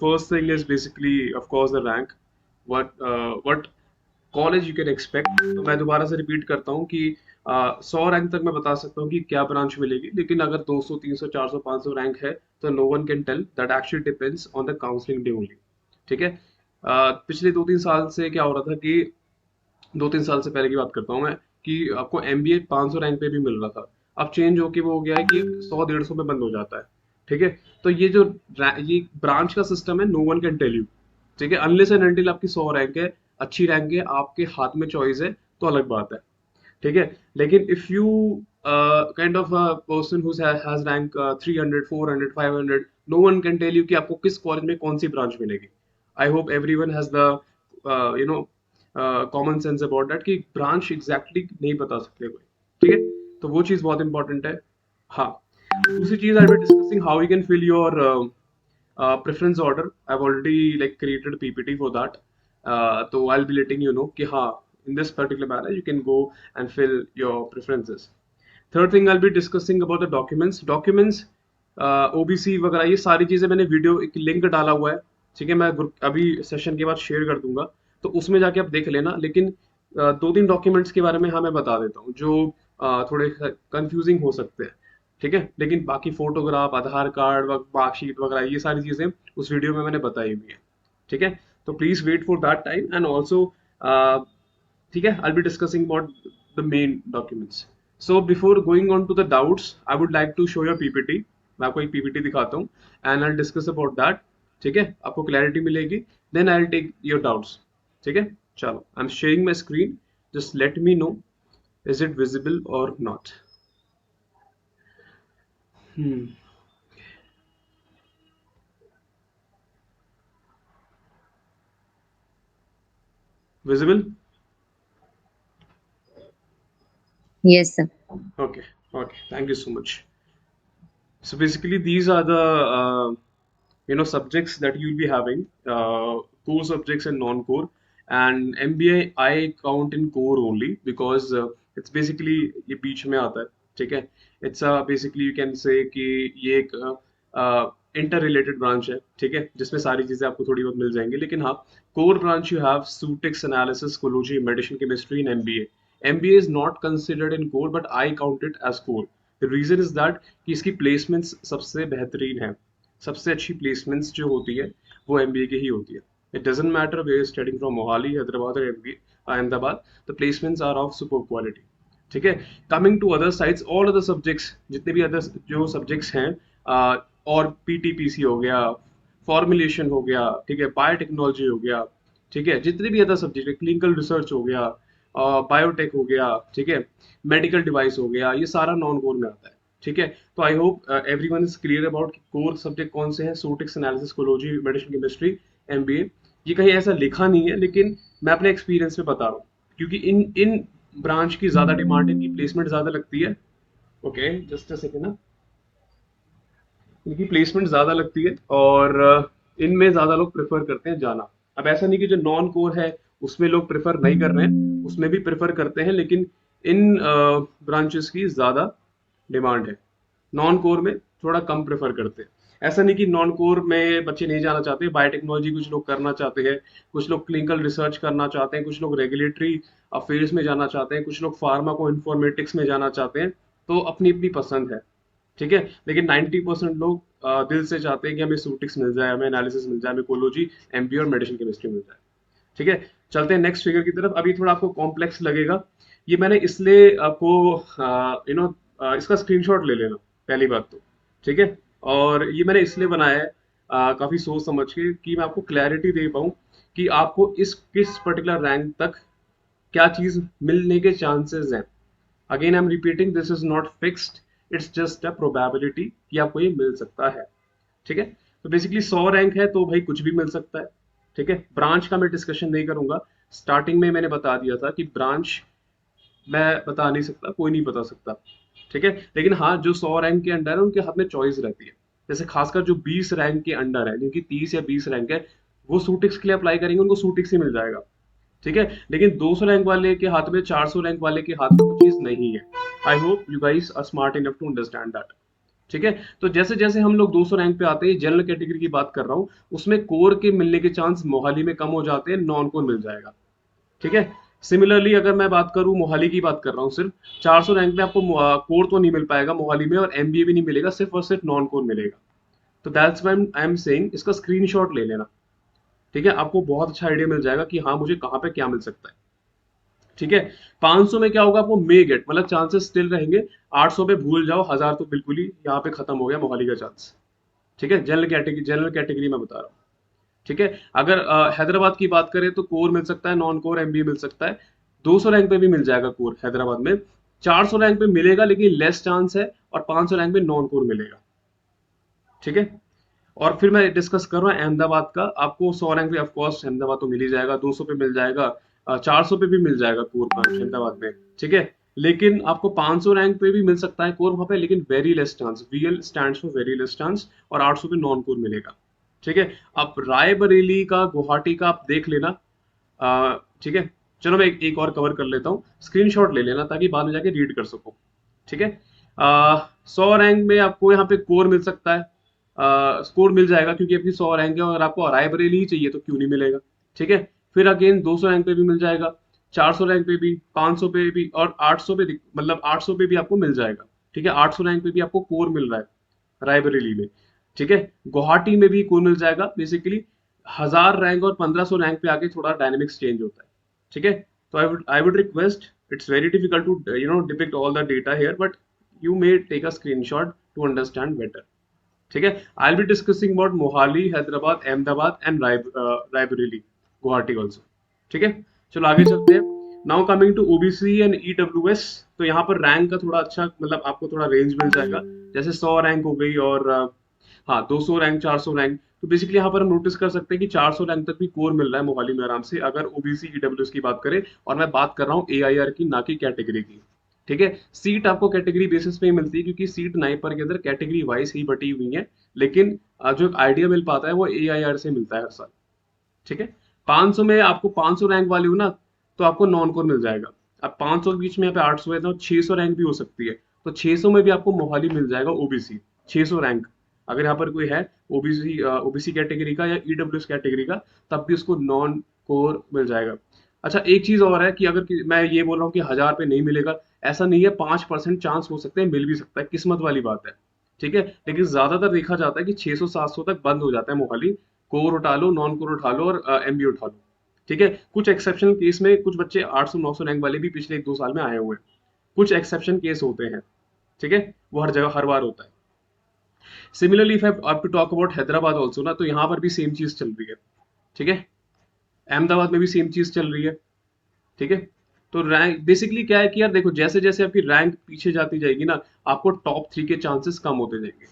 first thing is basically of course the rank, what college you can expect. तो मैं दोबारा से repeat करता हूँ कि 100 रैंक तक मैं बता सकता हूँ कि क्या ब्रांच मिलेगी, लेकिन अगर 200 300 400 500 रैंक है तो no one can tell, that actually depends on the counselling day only. ठीक है। पिछले 2-3 साल से क्या हो रहा था कि 2-3 साल से पहले की बात करता हूँ मैं, कि आपको एमबीए 500 रैंक पे भी मिल रहा था। अब चेंज होके वो हो गया है कि 100-150 में बंद हो जाता है। ठीक है। तो ये जो ये ब्रांच का सिस्टम है, no one can tell you. ठीक है, अनलेस एंड अनटिल आपकी 100 रैंक है, अच्छी रैंक है, आपके हाथ में चॉइस है, तो अलग बात है। ठीक है। लेकिन if you kind of a person who has rank 300 400 500, no one can tell you कि आपको किस कॉलेज में कौन सी ब्रांच मिलेगी। I hope everyone has the you know common sense about that कि ब्रांच एग्जैक्टली नहीं बता सकते कोई। ठीक है। तो वो चीज बहुत इंपॉर्टेंट है। हाँ। दूसरी चीज, I will discussing how you can fill your preference order. I've already like created a PPT for that. So I'll be letting you know कि हाँ, in this particular manner you can go and fill your preferences. Third thing, I'll be discussing about the documents, OBC वगैरह, ये सारी चीजें मैंने video एक link डाला हुआ है। ठीक है, मैं ग्रुप अभी सेशन के बाद शेयर कर दूंगा, तो उसमें जाके आप देख लेना। लेकिन 2-3 डॉक्यूमेंट्स के बारे में हाँ मैं बता देता हूँ जो थोड़े कंफ्यूजिंग हो सकते हैं। ठीक है। लेकिन बाकी फोटोग्राफ, आधार कार्ड, मार्कशीट वगैरह, ये सारी चीजें उस वीडियो में मैंने बताई हुई है। ठीक है। तो please wait for that time and also, ठीक है, I be discussing about the main documents. So before going on to the doubts, I would like to show your PPT. मैं आपको एक पीपीटी दिखाता हूँ and I discuss about that. ठीक है, आपको क्लैरिटी मिलेगी, then I take your doubts. ठीक है। चलो, I am sharing my screen, just let me know is it visible और not. Visible? Yes, sir. Okay, okay. Thank you so much. So basically, these are the subjects that you'll be having, core subjects and non-core. And MBA I count in core only because it's basically ये बीच में आता है। ठीक है। It's basically you can say कि ये एक inter related branch है। ठीक है, जिसमें सारी चीजें आपको थोड़ी बहुत मिल जाएंगी। लेकिन हाँ, core branch you have ceutics, analysis, cology, medicine, chemistry in MBA. MBA is not considered in core but I count it as core. The reason is that कि इसकी प्लेसमेंट्स सबसे बेहतरीन है। सबसे अच्छी प्लेसमेंट्स जो होती है वो एमबीए की ही होती है। It doesn't matter where studying from Mohali, Hyderabad और MBA Ahmedabad, the placements are of super quality. ठीक है। Coming to other sides, all other subjects, जितने भी अदर जो सब्जेक्ट्स हैं, और पीटीपीसी हो गया, फॉर्मुलेशन हो गया, ठीक है, बायोटेक्नोलॉजी हो गया, ठीक है, जितने भी अदर सब्जेक्ट है, क्लिनिकल रिसर्च हो गया, बायोटेक हो गया, ठीक है, मेडिकल डिवाइस हो गया, ये सारा नॉन कोर में आता है। ठीक है। तो I hope everyone is clear about core subject कौन से हैं। सूटिक्स, एनालिसिस, कोलॉजी, मेडिसिन, केमिस्ट्री, एमबीए। ये कहीं ऐसा लिखा नहीं है, लेकिन मैं अपने एक्सपीरियंस में बता रहा हूँ, क्योंकि इन इन ब्रांच की ज्यादा डिमांड है, इनकी प्लेसमेंट ज्यादा लगती है। ओके, जस्ट अ सेकेंड ना। इनकी प्लेसमेंट ज्यादा लगती है और इनमें ज्यादा लोग प्रेफर करते हैं जाना। अब ऐसा नहीं कि जो नॉन कोर है उसमें लोग प्रेफर नहीं कर रहे हैं, उसमें भी प्रेफर करते हैं, लेकिन इन ब्रांचेस की ज्यादा डिमांड है। नॉन कोर में थोड़ा कम प्रेफर करते हैं। ऐसा नहीं कि नॉन कोर में बच्चे नहीं जाना चाहते, बायोटेक्नोलॉजी कुछ लोग करना चाहते हैं, कुछ लोग क्लिनिकल रिसर्च करना चाहते हैं, कुछ लोग रेगुलेटरी अफेयर्स में जाना चाहते हैं, कुछ लोग फार्मा को इन्फॉर्मेटिक्स में जाना चाहते हैं। तो अपनी अपनी पसंद है। ठीक है। लेकिन 90% लोग दिल से चाहते हैं कि हमें सूटिक्स मिल जाए, हमें एनालिसिस मिल जाए, हमें कोलोजी, एमबी और मेडिसिन केमिस्ट्री मिल जाए। ठीक है। चलते हैं नेक्स्ट फिगर की तरफ। अभी थोड़ा आपको कॉम्प्लेक्स लगेगा। ये मैंने इसलिए आपको इसका स्क्रीनशॉट ले लेना, पहली बात तो। ठीक है। और ये मैंने इसलिए बनाया है काफी सोच समझ के, कि मैं आपको क्लैरिटी दे पाऊँ कि आपको इस किस पर्टिकुलर रैंक तक क्या चीज मिलने के चांसेस हैं। Again I am repeating, this is not fixed, it's just a probability कि आपको ये मिल सकता है। ठीक है। तो बेसिकली 100 रैंक है तो भाई कुछ भी मिल सकता है। ठीक है। ब्रांच का मैं डिस्कशन नहीं करूंगा। स्टार्टिंग में मैंने बता दिया था कि ब्रांच मैं बता नहीं सकता, कोई नहीं बता सकता। ठीक है। लेकिन हाँ, जो 100 रैंक के अंडर है उनके हाथ में चॉइस रहती है। जैसे खासकर जो 20 रैंक के अंडर है, जिनकी 30 या 20 रैंक है, वो सूटिक्स के लिए अप्लाई करेंगे, उनको सूटिक्स ही मिल जाएगा। ठीक है। लेकिन 200 रैंक वाले के हाथ में, 400 रैंक वाले के हाथ में वो चीज नहीं है। I hope you guys are smart enough to understand that. ठीक है। तो जैसे जैसे हम लोग 200 रैंक पे आते हैं, जनरल कैटेगरी की बात कर रहा हूँ, उसमें कोर के मिलने के चांस मोहाली में कम हो जाते हैं, नॉन कोर मिल जाएगा। ठीक है। सिमिलरली अगर मैं बात करूं, मोहाली की बात कर रहा हूँ सिर्फ, 400 रैंक में आपको कोर तो नहीं मिल पाएगा मोहाली में, और एमबीए भी नहीं मिलेगा, सिर्फ और सिर्फ नॉन कोर मिलेगा। तो that's why I am saying इसका स्क्रीनशॉट ले लेना। ठीक है, आपको बहुत अच्छा आइडिया मिल जाएगा कि हाँ मुझे कहाँ पे क्या मिल सकता है। ठीक है। 500 में क्या होगा, आपको मे गेट, मतलब चांसेस स्टिल रहेंगे। 800 पे भूल जाओ, 1000 तो बिल्कुल ही यहाँ पे खत्म हो गया मोहाली का चांस। ठीक है, जनरल कैटेगरी में बता रहा हूँ। ठीक है। अगर हैदराबाद की बात करें तो कोर मिल सकता है, नॉन कोर एमबीए मिल सकता है। 200 रैंक पे भी मिल जाएगा कोर हैदराबाद में। 400 रैंक पे मिलेगा लेकिन लेस चांस है, और 500 रैंक पे नॉन कोर मिलेगा। ठीक है। और फिर मैं डिस्कस कर रहा हूँ अहमदाबाद का। आपको 100 रैंक पे ऑफकोर्स अहमदाबाद तो मिल ही जाएगा, 200 पे मिल जाएगा, 400 पे भी मिल जाएगा कोर ब्रांच अहमदाबाद में। ठीक है। लेकिन आपको 500 रैंक पे भी मिल सकता है कोर वहां पे, लेकिन very less chance, VL stands for very less chance, और 800 पे नॉन कोर मिलेगा। ठीक है। अब रायबरेली का, गुवाहाटी का आप देख लेना। ठीक है। चलो मैं एक और कवर कर लेता हूँ, स्क्रीनशॉट ले लेना ताकि बाद में जाके रीड कर सको। ठीक है। 100 रैंक में आपको यहाँ पे कोर मिल सकता है, स्कोर मिल जाएगा क्योंकि आपकी 100 रैंक है, और आपको रायबरेली ही चाहिए तो क्यों नहीं मिलेगा। ठीक है। फिर अगेन 200 रैंक पे भी मिल जाएगा, 400 रैंक पे भी, 500 पे भी, और 800 पे मतलब 800 पे भी आपको मिल जाएगा। ठीक है। 800 रैंक पे भी आपको कोर मिल रहा है रायबरेली में। ठीक है। गुवाहाटी में भी कोर मिल जाएगा। बेसिकली 1000 रैंक और 1500 रैंक पे आके थोड़ा डायनेमिक्स चेंज होता है। ठीक है। तो I would request, it's very difficult to depict all the data here, but you may take a screenshot to understand better. ठीक है। I be discussing about Mohali, Hyderabad, Ahmedabad and Raebareli, Guwahati also. ठीक है। चलो आगे चलते हैं। Now coming to OBC and EWS. तो यहाँ पर रैंक का थोड़ा अच्छा, मतलब आपको थोड़ा रेंज मिल जाएगा। जैसे 100 रैंक हो गई, और हाँ 200 रैंक, 400 रैंक। तो बेसिकली यहाँ पर हम नोटिस कर सकते हैं कि 400 रैंक तक भी कोर मिल रहा है मोहाली में आराम से, अगर ओबीसी ईडब्ल्यूएस की बात करें। और मैं बात कर रहा हूँ एआईआर की, ना कि कैटेगरी की। ठीक है। सीट आपको कैटेगरी बेसिस पे ही मिलती है, क्योंकि सीट नाइपर के अंदर कैटेगरी वाइज ही बटी हुई है। लेकिन जो एक आइडिया मिल पाता है वो एआईआर से मिलता है हर साल। ठीक है। 500 में आपको 500 रैंक वाले हो ना, तो आपको नॉन कोर मिल जाएगा। अब 500 के बीच में यहाँ पे 800 है, तो 600 रैंक भी हो सकती है। तो 600 में भी आपको मोहाली मिल जाएगा ओबीसी, 600 रैंक। अगर यहाँ पर कोई है ओबीसी कैटेगरी का या ईडब्ल्यूएस कैटेगरी का, तब भी उसको नॉन कोर मिल जाएगा। अच्छा, एक चीज और है कि अगर मैं ये बोल रहा हूँ कि 1000 पे नहीं मिलेगा, ऐसा नहीं है। 5% चांस हो सकते हैं, मिल भी सकता है, किस्मत वाली बात है। ठीक है। लेकिन ज्यादातर देखा जाता है कि 600-700 तक बंद हो जाता है मोहाली। कोर उठा लो, नॉन कोर उठा लो, और एमबी उठा लो। ठीक है। कुछ एक्सेप्शनल केस में कुछ बच्चे 800-900 रैंक वाले भी पिछले 1-2 साल में आए हुए हैं। कुछ एक्सेप्शन केस होते हैं। ठीक है। वो हर जगह हर बार होता है। Similarly if I to talk about Hyderabad also ना, तो यहाँ पर भी सेम चीज चल रही है। ठीक है। अहमदाबाद में भी सेम चीज चल रही है। ठीक है। तो रैंक बेसिकली क्या है कि यार देखो, जैसे जैसे आपकी रैंक पीछे जाती जाएगी ना, आपको टॉप 3 के चांसेस कम होते जाएंगे।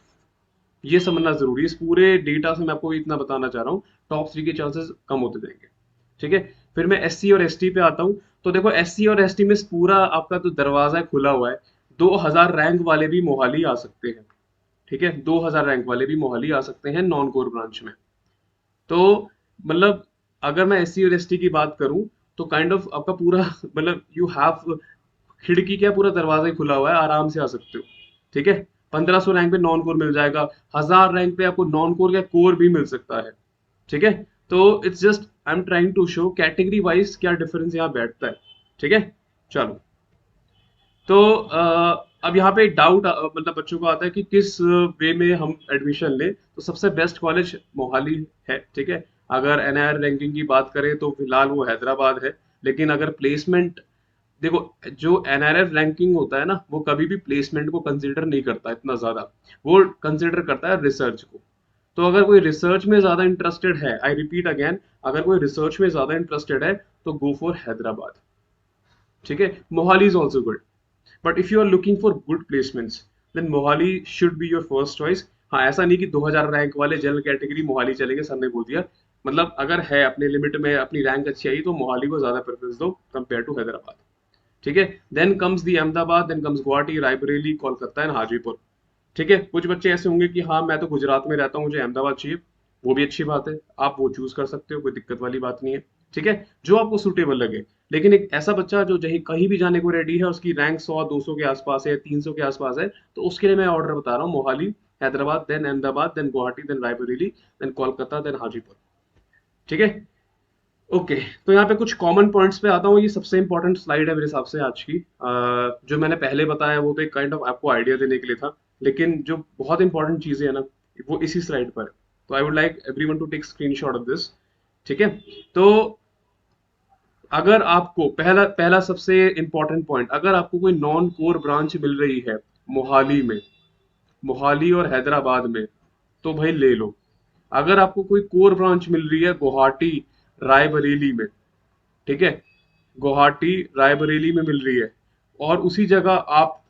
ये समझना जरूरी है। इस पूरे डेटा से मैं आपको इतना बताना चाह रहा हूँ, टॉप 3 के चांसेस कम होते जाएंगे। ठीक है। फिर मैं एससी और एसटी पे आता हूँ। तो देखो, एससी और एसटी में पूरा आपका तो दरवाजा खुला हुआ है। 2000 रैंक वाले भी मोहाली आ सकते हैं। ठीक है। 2000 रैंक वाले भी मोहाली आ सकते हैं नॉन कोर ब्रांच में। तो मतलब अगर मैं एससी और एसटी की बात करूं, तो काइंड ऑफ आपका पूरा मतलब यू हैव, खिड़की क्या, पूरा दरवाजा ही खुला हुआ है, आराम से आ सकते हो। ठीक है। 1500 रैंक पे नॉन कोर मिल जाएगा, 1000 रैंक पे आपको नॉन कोर या कोर भी मिल सकता है। ठीक है। तो it's just I am trying to show category wise क्या डिफरेंस यहाँ बैठता है। ठीक है। चलो, तो अब यहाँ पे डाउट मतलब बच्चों को आता है कि किस वे में हम एडमिशन लें। तो सबसे बेस्ट कॉलेज मोहाली है। ठीक है। अगर एनआईआर रैंकिंग की बात करें तो फिलहाल वो हैदराबाद है। लेकिन अगर प्लेसमेंट, देखो, जो एनआईआर रैंकिंग होता है ना, वो कभी भी प्लेसमेंट को कंसीडर नहीं करता इतना ज्यादा। वो कंसीडर करता है रिसर्च को। तो अगर कोई रिसर्च में ज्यादा इंटरेस्टेड है, आई रिपीट अगेन, अगर कोई रिसर्च में ज्यादा इंटरेस्टेड है तो गो फॉर हैदराबाद। ठीक है। Mohali is also good, but if you are looking for good placements, then Mohali should be your first choice. हाँ, ऐसा नहीं कि 2000 रैंक वाले जनरल कैटेगरी मोहाली चलेंगे, सर ने बोल दिया। मतलब अगर है अपने लिमिट में, अपनी रैंक अच्छी आई, तो मोहाली को ज्यादा प्रेफरेंस दो कंपेयर टू हैदराबाद। ठीक है। Then comes the Ahmedabad, then comes Guwahati, Raebareli, Kolkata and Hajipur. ठीक है। कुछ बच्चे ऐसे होंगे कि हाँ मैं तो गुजरात में रहता हूँ, मुझे अहमदाबाद चाहिए। वो भी अच्छी बात है, आप वो चूज कर सकते हो, कोई दिक्कत वाली बात नहीं है। ठीक है, जो आपको सुटेबल लगे। लेकिन एक ऐसा बच्चा जो कहीं भी जाने को रेडी है, उसकी रैंक 100-200 के आसपास है, 300 के आसपास है, तो उसके लिए मैं ऑर्डर बता रहा हूँ: Mohali, Hyderabad, then Ahmedabad, then Guwahati, then Raebareli, then Kolkata, then Hajipur. ठीक है। ओके। तो यहाँ पे कुछ कॉमन पॉइंट्स पे आता हूँ। ये सबसे इंपॉर्टेंट स्लाइड है मेरे हिसाब से आज की। जो मैंने पहले बताया वो तो एक काइंड ऑफ आपको आइडिया देने के लिए था, लेकिन जो बहुत इंपॉर्टेंट चीजें है ना, वो इसी स्लाइड पर है। तो I would like everyone to take screenshot of this. ठीक है। तो अगर आपको पहला पहला सबसे इंपॉर्टेंट पॉइंट, अगर आपको कोई नॉन कोर ब्रांच मिल रही है मोहाली में, मोहाली और हैदराबाद में, तो भाई ले लो। अगर आपको कोई कोर ब्रांच मिल रही है गुवाहाटी, रायबरेली में, ठीक है, गुवाहाटी रायबरेली में मिल रही है, और उसी जगह आप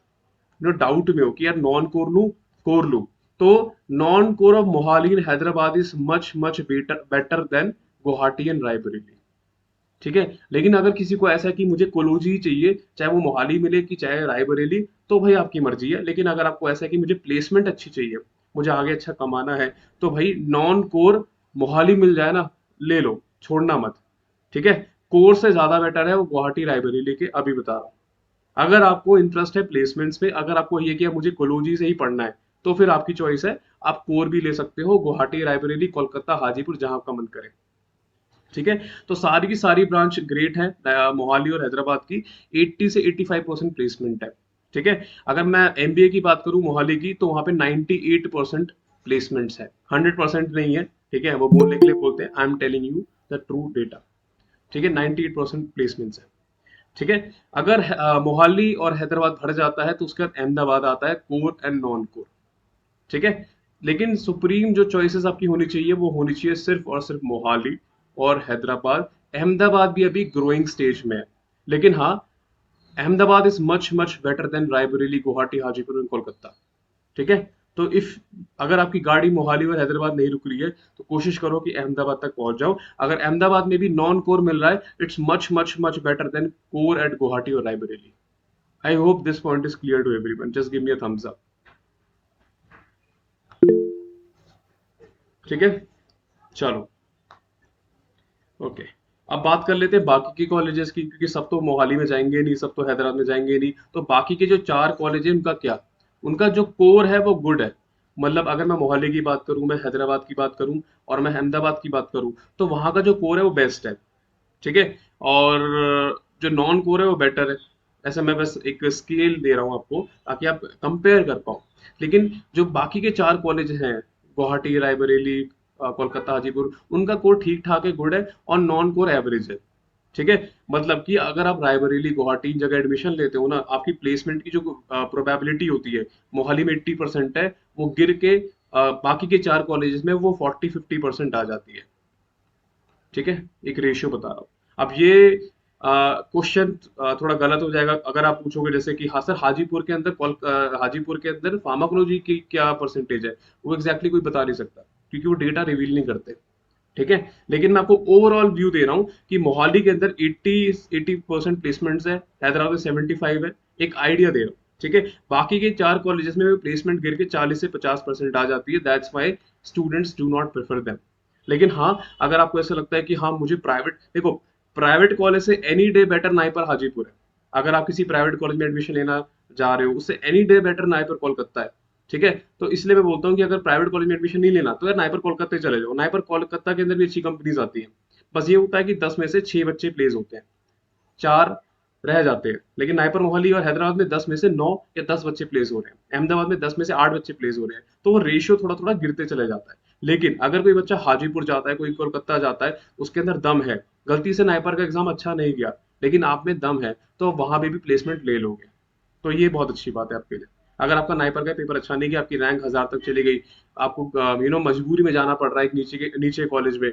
डाउट में हो कि यार नॉन कोर लूं, कोर लूं, तो non core of Mohali and Hyderabad is much much better better than Guwahati and Raebareli. ठीक है। लेकिन अगर किसी को ऐसा है कि मुझे कोलोजी ही चाहिए, चाहे वो मोहाली मिले कि चाहे रायबरेली, तो भाई आपकी मर्जी है। लेकिन अगर आपको ऐसा है कि मुझे प्लेसमेंट अच्छी चाहिए, मुझे आगे अच्छा कमाना है, तो भाई नॉन कोर मोहाली मिल जाए ना, ले लो, छोड़ना मत। ठीक है। कोर से ज्यादा बेटर है वो गुवाहाटी रायबरेली के, अभी बता रहा हूँ। अगर आपको इंटरेस्ट है प्लेसमेंट्स पे, अगर आपको ये कि मुझे कोलोजी से ही पढ़ना है, तो फिर आपकी चॉइस है। आप कोर भी ले सकते हो, गुवाहाटी, रायबरेली, कोलकाता, हाजीपुर, जहां आपका मन करे। ठीक है। तो सारी की सारी ब्रांच ग्रेट है मोहाली और हैदराबाद की। 80 से 85% प्लेसमेंट है। ठीक है। अगर मैं एमबीए की बात करूं मोहाली की, तो वहां पे 98% प्लेसमेंट्स है, 100% नहीं है। ठीक है। वो बोलने के लिए बोलते हैं, I am telling you the true data. ठीक है। 98% प्लेसमेंट्स है। ठीक है। अगर मोहाली और हैदराबाद भर जाता है, तो उसके बाद अहमदाबाद आता है, कोर एंड नॉन कोर। ठीक है। लेकिन सुप्रीम जो चॉइसेस आपकी होनी चाहिए, वो होनी चाहिए सिर्फ और सिर्फ मोहाली और हैदराबाद। अहमदाबाद भी अभी ग्रोइंग स्टेज में है, लेकिन हाँ, Ahmedabad is much much better then Raebareli, Guwahati, Hajipur and Kolkata. ठीक है। तो इफ अगर आपकी गाड़ी मोहाली और हैदराबाद नहीं रुक रही है, तो कोशिश करो कि अहमदाबाद तक पहुंच जाओ। अगर अहमदाबाद में भी नॉन कोर मिल रहा है, it's much much much better than core at Guwahati और Raebareli. I hope this point is clear to everyone. Just give me a thumbs up. ठीक है। चलो। ओके। अब बात कर लेते हैं बाकी के कॉलेजेस की, क्योंकि सब तो मोहाली में जाएंगे नहीं, सब तो हैदराबाद में जाएंगे नहीं। तो बाकी के जो 4 कॉलेज हैं, उनका क्या? उनका जो कोर है वो गुड है। मतलब अगर मैं मोहाली की बात करूं, मैं हैदराबाद की बात करूं, और मैं अहमदाबाद की बात करूं, तो वहां का जो कोर है वो बेस्ट है। ठीक है। और जो नॉन कोर है वो बेटर है। ऐसा मैं बस एक स्केल दे रहा हूँ आपको, ताकि आप कंपेयर कर पाओ। लेकिन जो बाकी के 4 कॉलेज हैं, गुवाहाटी, रायबरेली, कोलकाता, हाजीपुर, उनका कोर ठीक ठाक है, गुड है, और नॉन कोर एवरेज है। ठीक है। मतलब कि अगर आप रायबरेली, गुवाहाटी इन जगह एडमिशन लेते हो ना, आपकी प्लेसमेंट की जो प्रोबेबिलिटी होती है, मोहाली में 80% है, वो गिर के बाकी के 4 कॉलेजेस में वो 40-50% आ जाती है। ठीक है। एक रेशियो बता रहा हूँ। अब ये क्वेश्चन थोड़ा गलत हो जाएगा अगर आप पूछोगे जैसे कि हाँ सर, हाजीपुर के अंदर हाजीपुर के अंदर फार्माकोलॉजी की क्या परसेंटेज है, वो एग्जैक्टली कोई बता नहीं सकता, क्योंकि वो डेटा रिवील नहीं करते। ठीक है। लेकिन मैं आपको ओवरऑल व्यू दे रहा हूँ कि मोहाली के अंदर 80% प्लेसमेंट्स है, हैदराबाद में 75 है। एक आइडिया दे रहा हूँ। ठीक है। बाकी के 4 कॉलेजेस में प्लेसमेंट गिर के 40 से 50% आ जाती है। That's why students do not prefer them. लेकिन हाँ, अगर आपको ऐसा लगता है कि हाँ मुझे प्राइवेट, देखो, प्राइवेट कॉलेज से any day better NIPER Hajipur है। अगर आप किसी प्राइवेट कॉलेज में एडमिशन लेना जा रहे हो, उससे any day better NIPER Kolkata है। ठीक है। तो इसलिए मैं बोलता हूँ कि अगर प्राइवेट कॉलेज में एडमिशन नहीं लेना, तो यार नाइपर कोलकाता ही चले जाओ। नाइपर कोलकाता के अंदर भी अच्छी कंपनीज आती हैं। बस ये होता है कि 10 में से 6 बच्चे प्लेस होते हैं, 4 रह जाते हैं। लेकिन नाइपर मोहाली और हैदराबाद में 10 में से 9 या 10 बच्चे प्लेस हो रहे हैं, अहमदाबाद में 10 में से 8 बच्चे प्लेस हो रहे हैं। तो वो रेशियो थोड़ा थोड़ा गिरते चले जाता है। लेकिन अगर कोई बच्चा हाजीपुर जाता है, कोई कोलकाता जाता है, उसके अंदर दम है, गलती से नाइपर का एग्जाम अच्छा नहीं गया, लेकिन आप में दम है, तो वहां पे भी प्लेसमेंट ले लोगे। तो ये बहुत अच्छी बात है आपके लिए। अगर आपका नाइपर का पेपर अच्छा नहीं गया, आपकी रैंक 1000 तक चली गई, आपको मजबूरी में जाना पड़ रहा है एक नीचे कॉलेज में,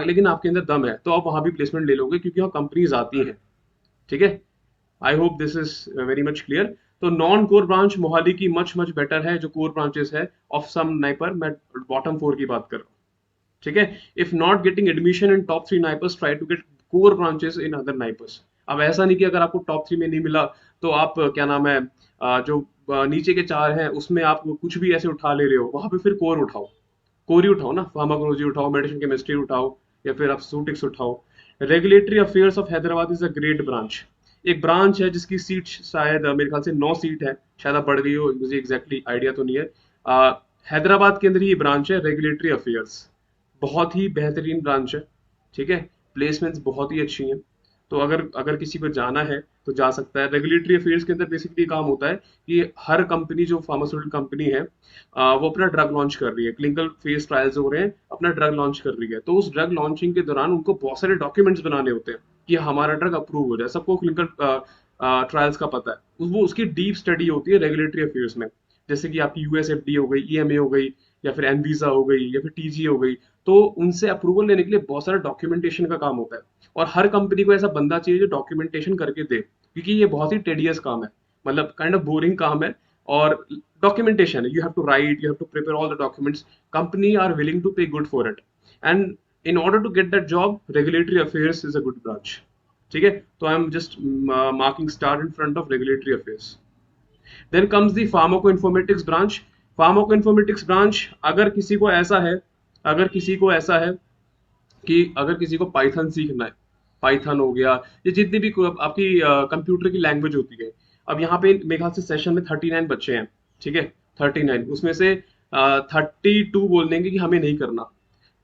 लेकिन आपके अंदर दम है, तो आप वहां भी प्लेसमेंट ले लोगे, क्योंकि वहाँ कंपनीज आती हैं। ठीक है। I hope this is very much clear. तो नॉन कोर ब्रांच मोहाली की मच मच बेटर है, जो कोर ब्रांचेस है ऑफ सम नाइपर, मैं बॉटम 4 की बात कर रहा हूँ। ठीक है। If not getting admission in top 3 NIPERs, try to get core branches in other NIPERs. अब ऐसा नहीं कि अगर आपको टॉप 3 में नहीं मिला, तो आप क्या नाम है, जो नीचे के 4 हैं उसमें आप कुछ भी ऐसे उठा ले रहे हो, वहां पे फिर कोर उठाओ। कोर ही उठाओ ना, फार्माकोलॉजी उठाओ, मेडिसिन केमिस्ट्री उठाओ, या फिर आप सूटिक्स उठाओ। Regulatory affairs of Hyderabad is a great branch. एक ब्रांच है जिसकी सीट शायद मेरे ख्याल से 9 सीट है, शायद अब बढ़ गई हो, मुझे एग्जैक्टली आइडिया तो नहीं है। हैदराबाद के अंदर ही ये ब्रांच है रेगुलेटरी अफेयर्स। बहुत ही बेहतरीन ब्रांच है, ठीक है। प्लेसमेंट्स बहुत ही अच्छी हैं। तो अगर अगर किसी को जाना है तो जा सकता है। रेगुलेटरी अफेयर्स के अंदर बेसिकली काम होता है कि हर कंपनी, जो फार्मास्यूटिकल कंपनी है, वो अपना ड्रग लॉन्च कर रही है, क्लिनिकल फेज ट्रायल्स हो रहे हैं, अपना ड्रग लॉन्च कर रही है, तो उस ड्रग लॉन्चिंग के दौरान उनको बहुत सारे डॉक्यूमेंट्स बनाने होते हैं कि हमारा ड्रग अप्रूव हो जाए। सबको क्लिनिकल ट्रायल्स का पता है, वो उसकी डीप स्टडी होती है रेगुलेटरी अफेयर्स में। जैसे कि आपकी यूएसएफडी हो गई, ईएमए हो गई, या फिर एनवीसा हो गई, या फिर टीजी हो गई। तो उनसे अप्रूवल लेने के लिए बहुत सारा डॉक्यूमेंटेशन का काम होता है, और हर कंपनी को ऐसा बंदा चाहिए जो डॉक्यूमेंटेशन करके दे, क्योंकि ये बहुत ही टेडियस काम है, मतलब काइंड ऑफ बोरिंग काम है। और documentation, you have to write, you have to prepare all the documents, company are willing to pay good for it. And in order to get that job, regulatory affairs is a good branch, ठीक है। तो I am just marking star in front of regulatory affairs. Then comes the pharmaco branch. Pharmaco branch, अगर किसी को ऐसा है कि अगर किसी को पाइथन सीखना है, पाइथन हो गया, ये जितनी भी आपकी कंप्यूटर की लैंग्वेज होती है। अब यहाँ पे मेरे ख्याल से सेशन में 39 बच्चे हैं, ठीक है। 39 उसमें से 32 बोल देंगे कि हमें नहीं करना,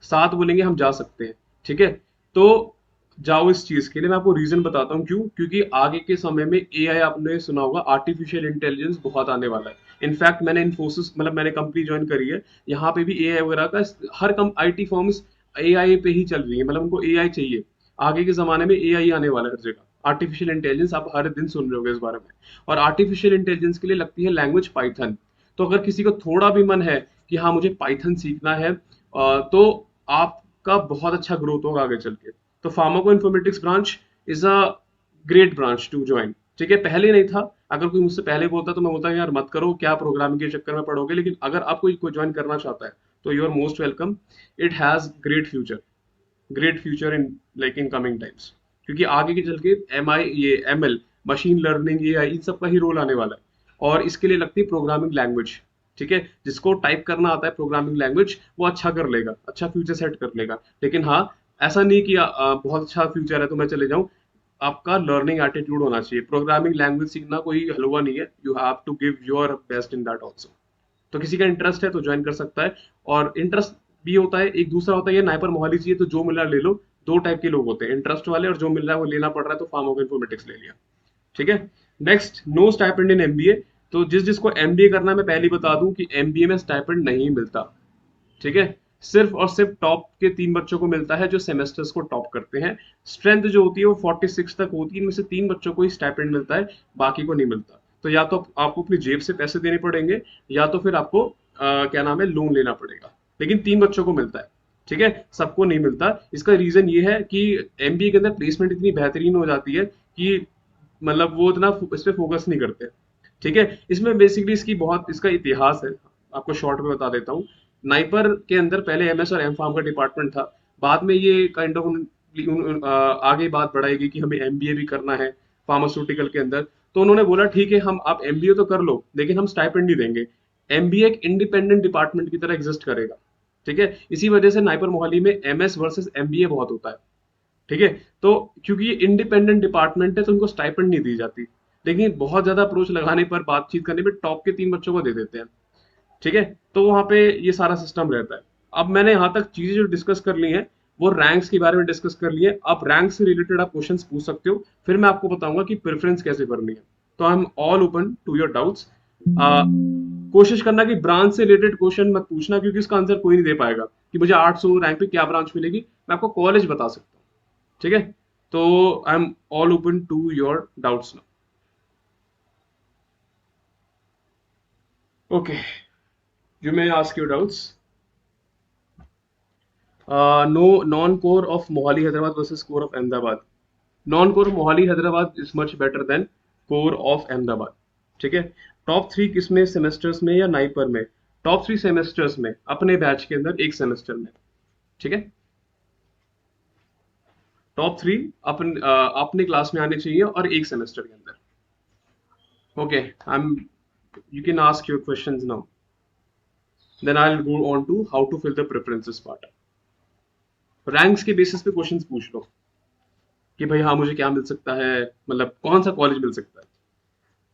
7 बोलेंगे हम जा सकते हैं, ठीक है। तो जाओ इस चीज के लिए। मैं आपको रीजन बताता हूँ क्यों। क्योंकि आगे के समय में एआई, आपने सुना होगा, आर्टिफिशियल इंटेलिजेंस बहुत आने वाला है। इनफैक्ट मैंने इन्फोसिस, मतलब मैंने कंपनी ज्वाइन करी है, यहाँ पे भी एआई वगैरह का, हर कम आईटी फर्म्स एआई पे ही चल रही है, मतलब उनको एआई चाहिए। आगे के जमाने में एआई आने वाला है हर जगह। आर्टिफिशियल इंटेलिजेंस आप हर दिन सुन रहे होगे इस बारे में। और आर्टिफिशियल इंटेलिजेंस के लिए लगती है लैंग्वेज पाइथन। तो अगर किसी को थोड़ा भी मन है कि हाँ मुझे पाइथन सीखना है, तो आपका बहुत अच्छा ग्रोथ होगा आगे चल के। तो pharmacoinformatics branch is a great branch to join, ठीक है। पहले नहीं था, अगर कोई मुझसे पहले बोलता तो मैं बोलता यार मत करो, क्या प्रोग्रामिंग के चक्कर में पढ़ोगे। लेकिन अगर आप कोई ज्वाइन करना चाहता है तो you are most welcome. It has great future in, like in coming times. क्योंकि आगे के चल के एमएल, मशीन लर्निंग, एआई, इन सब का ही रोल आने वाला है। और इसके लिए लगती है प्रोग्रामिंग लैंग्वेज, ठीक है। जिसको टाइप करना आता है प्रोग्रामिंग लैंग्वेज, वो अच्छा कर लेगा, अच्छा फ्यूचर सेट कर लेगा। लेकिन हाँ, ऐसा नहीं कि बहुत अच्छा फ्यूचर है तो मैं चले जाऊं। आपका लर्निंग एटीट्यूड होना चाहिए। प्रोग्रामिंग लैंग्वेज सीखना कोई हलवा नहीं है, you have to give your best in that also. तो किसी का इंटरेस्ट है तो ज्वाइन कर सकता है। और इंटरेस्ट भी होता है, एक दूसरा होता है, ये नाइपर मोहाली चाहिए तो जो मिल रहा है ले लो। दो टाइप के लोग होते हैं, इंटरेस्ट वाले, और जो मिल रहा है वो लेना पड़ रहा है तो फार्मा इन्फॉर्मेटिक्स ले लिया, ठीक है। नेक्स्ट, नो स्टाइपेंड इन एमबीए। तो जिसको एमबीए करना है, मैं पहले ही बता दूं कि एमबीए में स्टाइपेंड नहीं मिलता, ठीक है। सिर्फ और सिर्फ टॉप के 3 बच्चों को मिलता है जो सेमेस्टर्स को टॉप करते हैं। स्ट्रेंथ जो होती है वो 46 तक होती है, इनमें से 3 बच्चों को ही स्टाइपेंड मिलता है, बाकी को नहीं मिलता। तो या तो आपको अपनी जेब से पैसे देने पड़ेंगे, या तो फिर आपको क्या नाम है, लोन लेना पड़ेगा। लेकिन 3 बच्चों को मिलता है, ठीक है, सबको नहीं मिलता। इसका रीजन ये है कि एमबीए के अंदर प्लेसमेंट इतनी बेहतरीन हो जाती है कि मतलब वो इतना इस पे फोकस नहीं करते, ठीक है। इसमें बेसिकली इसका इतिहास है, आपको शॉर्ट में बता देता हूँ। नाइपर के अंदर पहले एमएस और एम फार्म का डिपार्टमेंट था। बाद में ये काइंड ऑफ आगे बात बढ़ाएगी कि हमें एमबीए भी करना है फार्मास्यूटिकल के अंदर। तो उन्होंने बोला ठीक है, हम आप एमबीए तो कर लो लेकिन हम स्टाइपेंड नहीं देंगे। एमबीए एक इंडिपेंडेंट डिपार्टमेंट की तरह एग्जिस्ट करेगा, ठीक है। इसी वजह से नाइपर मोहाली में एमएस वर्सेस एमबीए बहुत होता है, ठीक है। तो क्योंकि ये इंडिपेंडेंट डिपार्टमेंट है तो उनको स्टाइपेंड नहीं दी जाती। लेकिन बहुत ज्यादा अप्रोच लगाने पर, बातचीत करने पर टॉप के 3 बच्चों को दे देते हैं, ठीक है। तो वहां पे ये सारा सिस्टम रहता है। अब मैंने यहाँ तक चीजें जो डिस्कस कर ली हैं, वो रैंक्स के बारे में डिस्कस कर लिए। आप रैंक से रिलेटेड आप क्वेश्चंस पूछ सकते हो, फिर मैं आपको बताऊंगा कि प्रेफरेंस कैसे करनी है। तो I am all open to your doubts. कोशिश करना कि ब्रांच से रिलेटेड क्वेश्चन मत पूछना, क्योंकि इसका आंसर कोई नहीं दे पाएगा कि मुझे 800 रैंक पे क्या ब्रांच मिलेगी। मैं आपको कॉलेज बता सकता हूँ, ठीक है। तो I am all open to your doubts now. Okay, you may ask your doubts. No, non core of Mohali Hyderabad versus core of Ahmedabad. Non core Mohali Hyderabad is much better than core of Ahmedabad, ठीक है। टॉप 3 किसमें, semesters में या NIPER में? Top 3 semesters में, अपने batch के अंदर एक सेमेस्टर में, ठीक है। टॉप 3 अपने क्लास में आने चाहिए और एक सेमेस्टर के अंदर। Okay, I am, you can ask your questions now, then I will go on to how to fill the preferences part. Ranks के बेसिस पे क्वेश्चंस पूछ लो। कि भाई हाँ मुझे क्या मिल सकता है, मतलब कौन सा कॉलेज मिल सकता है।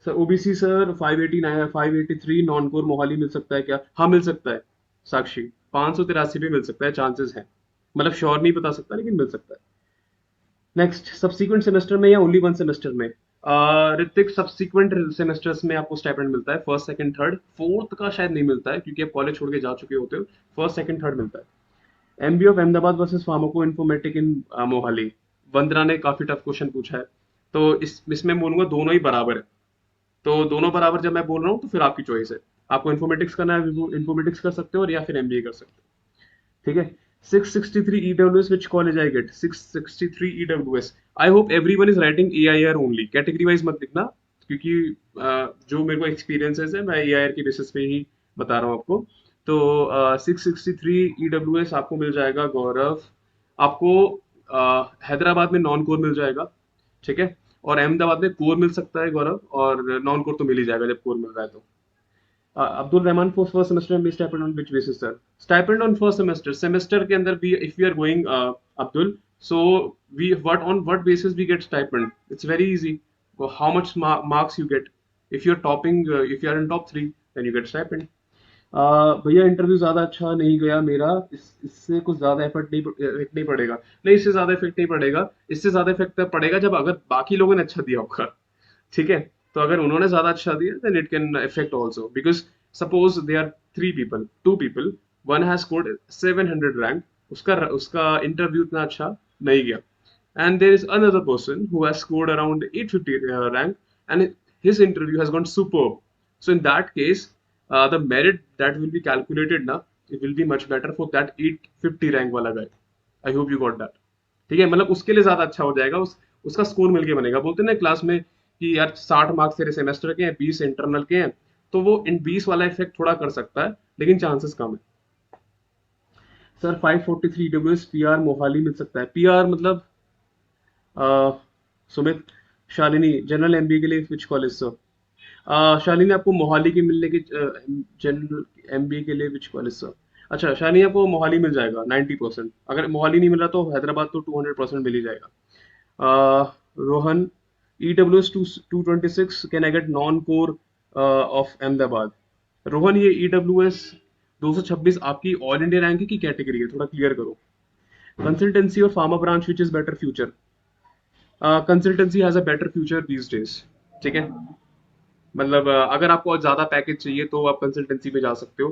Sir OBC sir 589 583 non core Mohali मिल सकता है क्या? हाँ मिल सकता है साक्षी, 583 पे मिल सकता है, चांसेस हैं, मतलब श्योर नहीं बता सकता लेकिन मिल सकता है। नेक्स्ट, सब्सीक्वेंट सेमेस्टर में या ओनली वन सेमेस्टर में? ऋतिक, सब्सीक्वेंट सेमेस्टर्स में आपको स्टाइपेंड मिलता है, फर्स्ट सेकंड थर्ड, फोर्थ का शायद नहीं मिलता है क्योंकि आप कॉलेज छोड़ के जा चुके होते हो। फर्स्ट सेकंड थर्ड मिलता है। MB of Ahmedabad versus pharmaco informatic in Mohali. Vandana ने काफी टफ क्वेश्चन पूछा है, तो इसमें बोलूंगा दोनों ही बराबर है। तो दोनों बराबर जब मैं बोल रहा हूँ तो फिर आपकी चॉइस है, आपको इन्फॉर्मेटिक्स करना है, इन्फॉर्मेटिक्स कर सकते हो और या फिर एमबीए कर सकते हो। ठीक है। 663 EWS, which college I get? 663 EWS. I hope everyone is writing AIR only. Category wise मत लिखना, क्योंकि जो मेरे को एक्सपीरियंसेस है मैं AIR के बेसिस पे ही बता रहा हूँ आपको। तो 663 EWS आपको मिल जाएगा गौरव। आपको हैदराबाद में नॉन कोर मिल जाएगा, ठीक है, और अहमदाबाद में कोर मिल सकता है गौरव, और नॉन कोर तो मिल ही जाएगा जब कोर मिल रहा है तो। Abdul Rahman, for first semester and stipend on which basis, sir? Stipend on first semester के अंदर भी if we are going, Abdul, so we on what basis we get stipend? It's very easy. How much marks you get? If you're topping, if you are in top 3, then you get stipend. भैया interview ज्यादा अच्छा नहीं गया मेरा, इससे कुछ ज्यादा effect नहीं पड़ेगा। नहीं, इससे ज्यादा इफेक्ट नहीं पड़ेगा, इससे ज्यादा इफेक्ट तब पड़ेगा जब अगर बाकी लोगों ने अच्छा दिया होगा। ठीक है, तो अगर उन्होंने ज्यादा अच्छा दिया then it can affect also, because suppose they are three people, two people, one has scored 700 rank, उसका उसका इंटरव्यू इतना अच्छा नहीं गया, and there is another person who has scored around 850 rank, and his interview has gone superb. So in that case, the merit that will be calculated now, it will be much better for that 850 rank वाला guy. I hope you got that. ठीक है, मतलब उसके लिए ज्यादा अच्छा हो जाएगा, उसका स्कोर मिलके बनेगा। बोलते हैं ना क्लास में कि यार 60 मार्क्स तेरे सेमेस्टर के हैं, 20 इंटरनल के हैं, तो वो इन 20 वाला इफेक्ट थोड़ा कर सकता है, लेकिन चांसेस कम है। सर 543 डब्ल्यूएस पीआर मोहाली मिल सकता है? पीआर मतलब सुमित, शालिनी जनरल एमबीए के लिए विच कॉलेज सर? शालिनी आपको मोहाली के मिलने के, जनरल एमबीए के लिए विच कॉलेज सर? अच्छा शालिनी, आपको मोहाली मिल जाएगा 90%। अगर मोहाली नहीं मिल रहा तो हैदराबाद तो 200% मिल ही जाएगा। Rohan, EWS 226 can I gate non core of Ahmedabad? Rohan, ये EWS 226 आपकी ऑल इंडिया रैंक की कैटेगरी है, थोड़ा क्लियर करो। कंसल्टेंसी और pharma branch which is better future? Consultancy has a better future these days. ठीक है, मतलब अगर आपको ज्यादा पैकेज चाहिए तो आप कंसल्टेंसी पे जा सकते हो।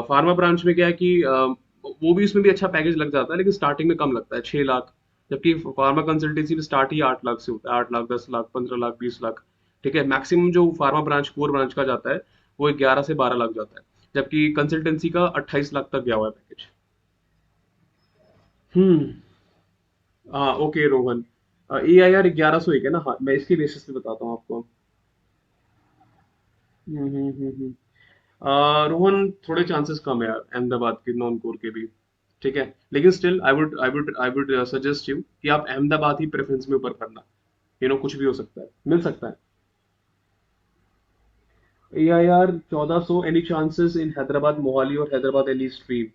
फार्मा ब्रांच में क्या है कि वो भी, उसमें भी अच्छा पैकेज लग जाता है लेकिन स्टार्टिंग में कम लगता है, 6 लाख, जबकि फार्मा कंसल्टेंसी में स्टार्ट ही 8 लाख से होता है, 8 लाख, 10 लाख, 15 लाख, 20 लाख। ठीक है, मैक्सिमम जो फार्मा ब्रांच, कोर ब्रांच का जाता है वो 11 से 12 लाख जाता है, जबकि कंसल्टेंसी का 28 लाख तक गया हुआ है पैकेज। हम्म। हाँ ओके रोहन, AIR 1101 है ना? हाँ मैं इसके बेसिस पे बताता हूँ आपको। हम्म। रोहन, थोड़े चांसेस कम है यार अहमदाबाद के नॉन कोर के भी। ठीक है, लेकिन still I would suggest you कि आप अहमदाबाद ही प्रेफरेंस में ऊपर करना। कुछ भी हो सकता है, मिल सकता है। AIR 1400, एनी चांसेस इन हैदराबाद मोहाली और हैदराबाद एनी स्ट्रीम?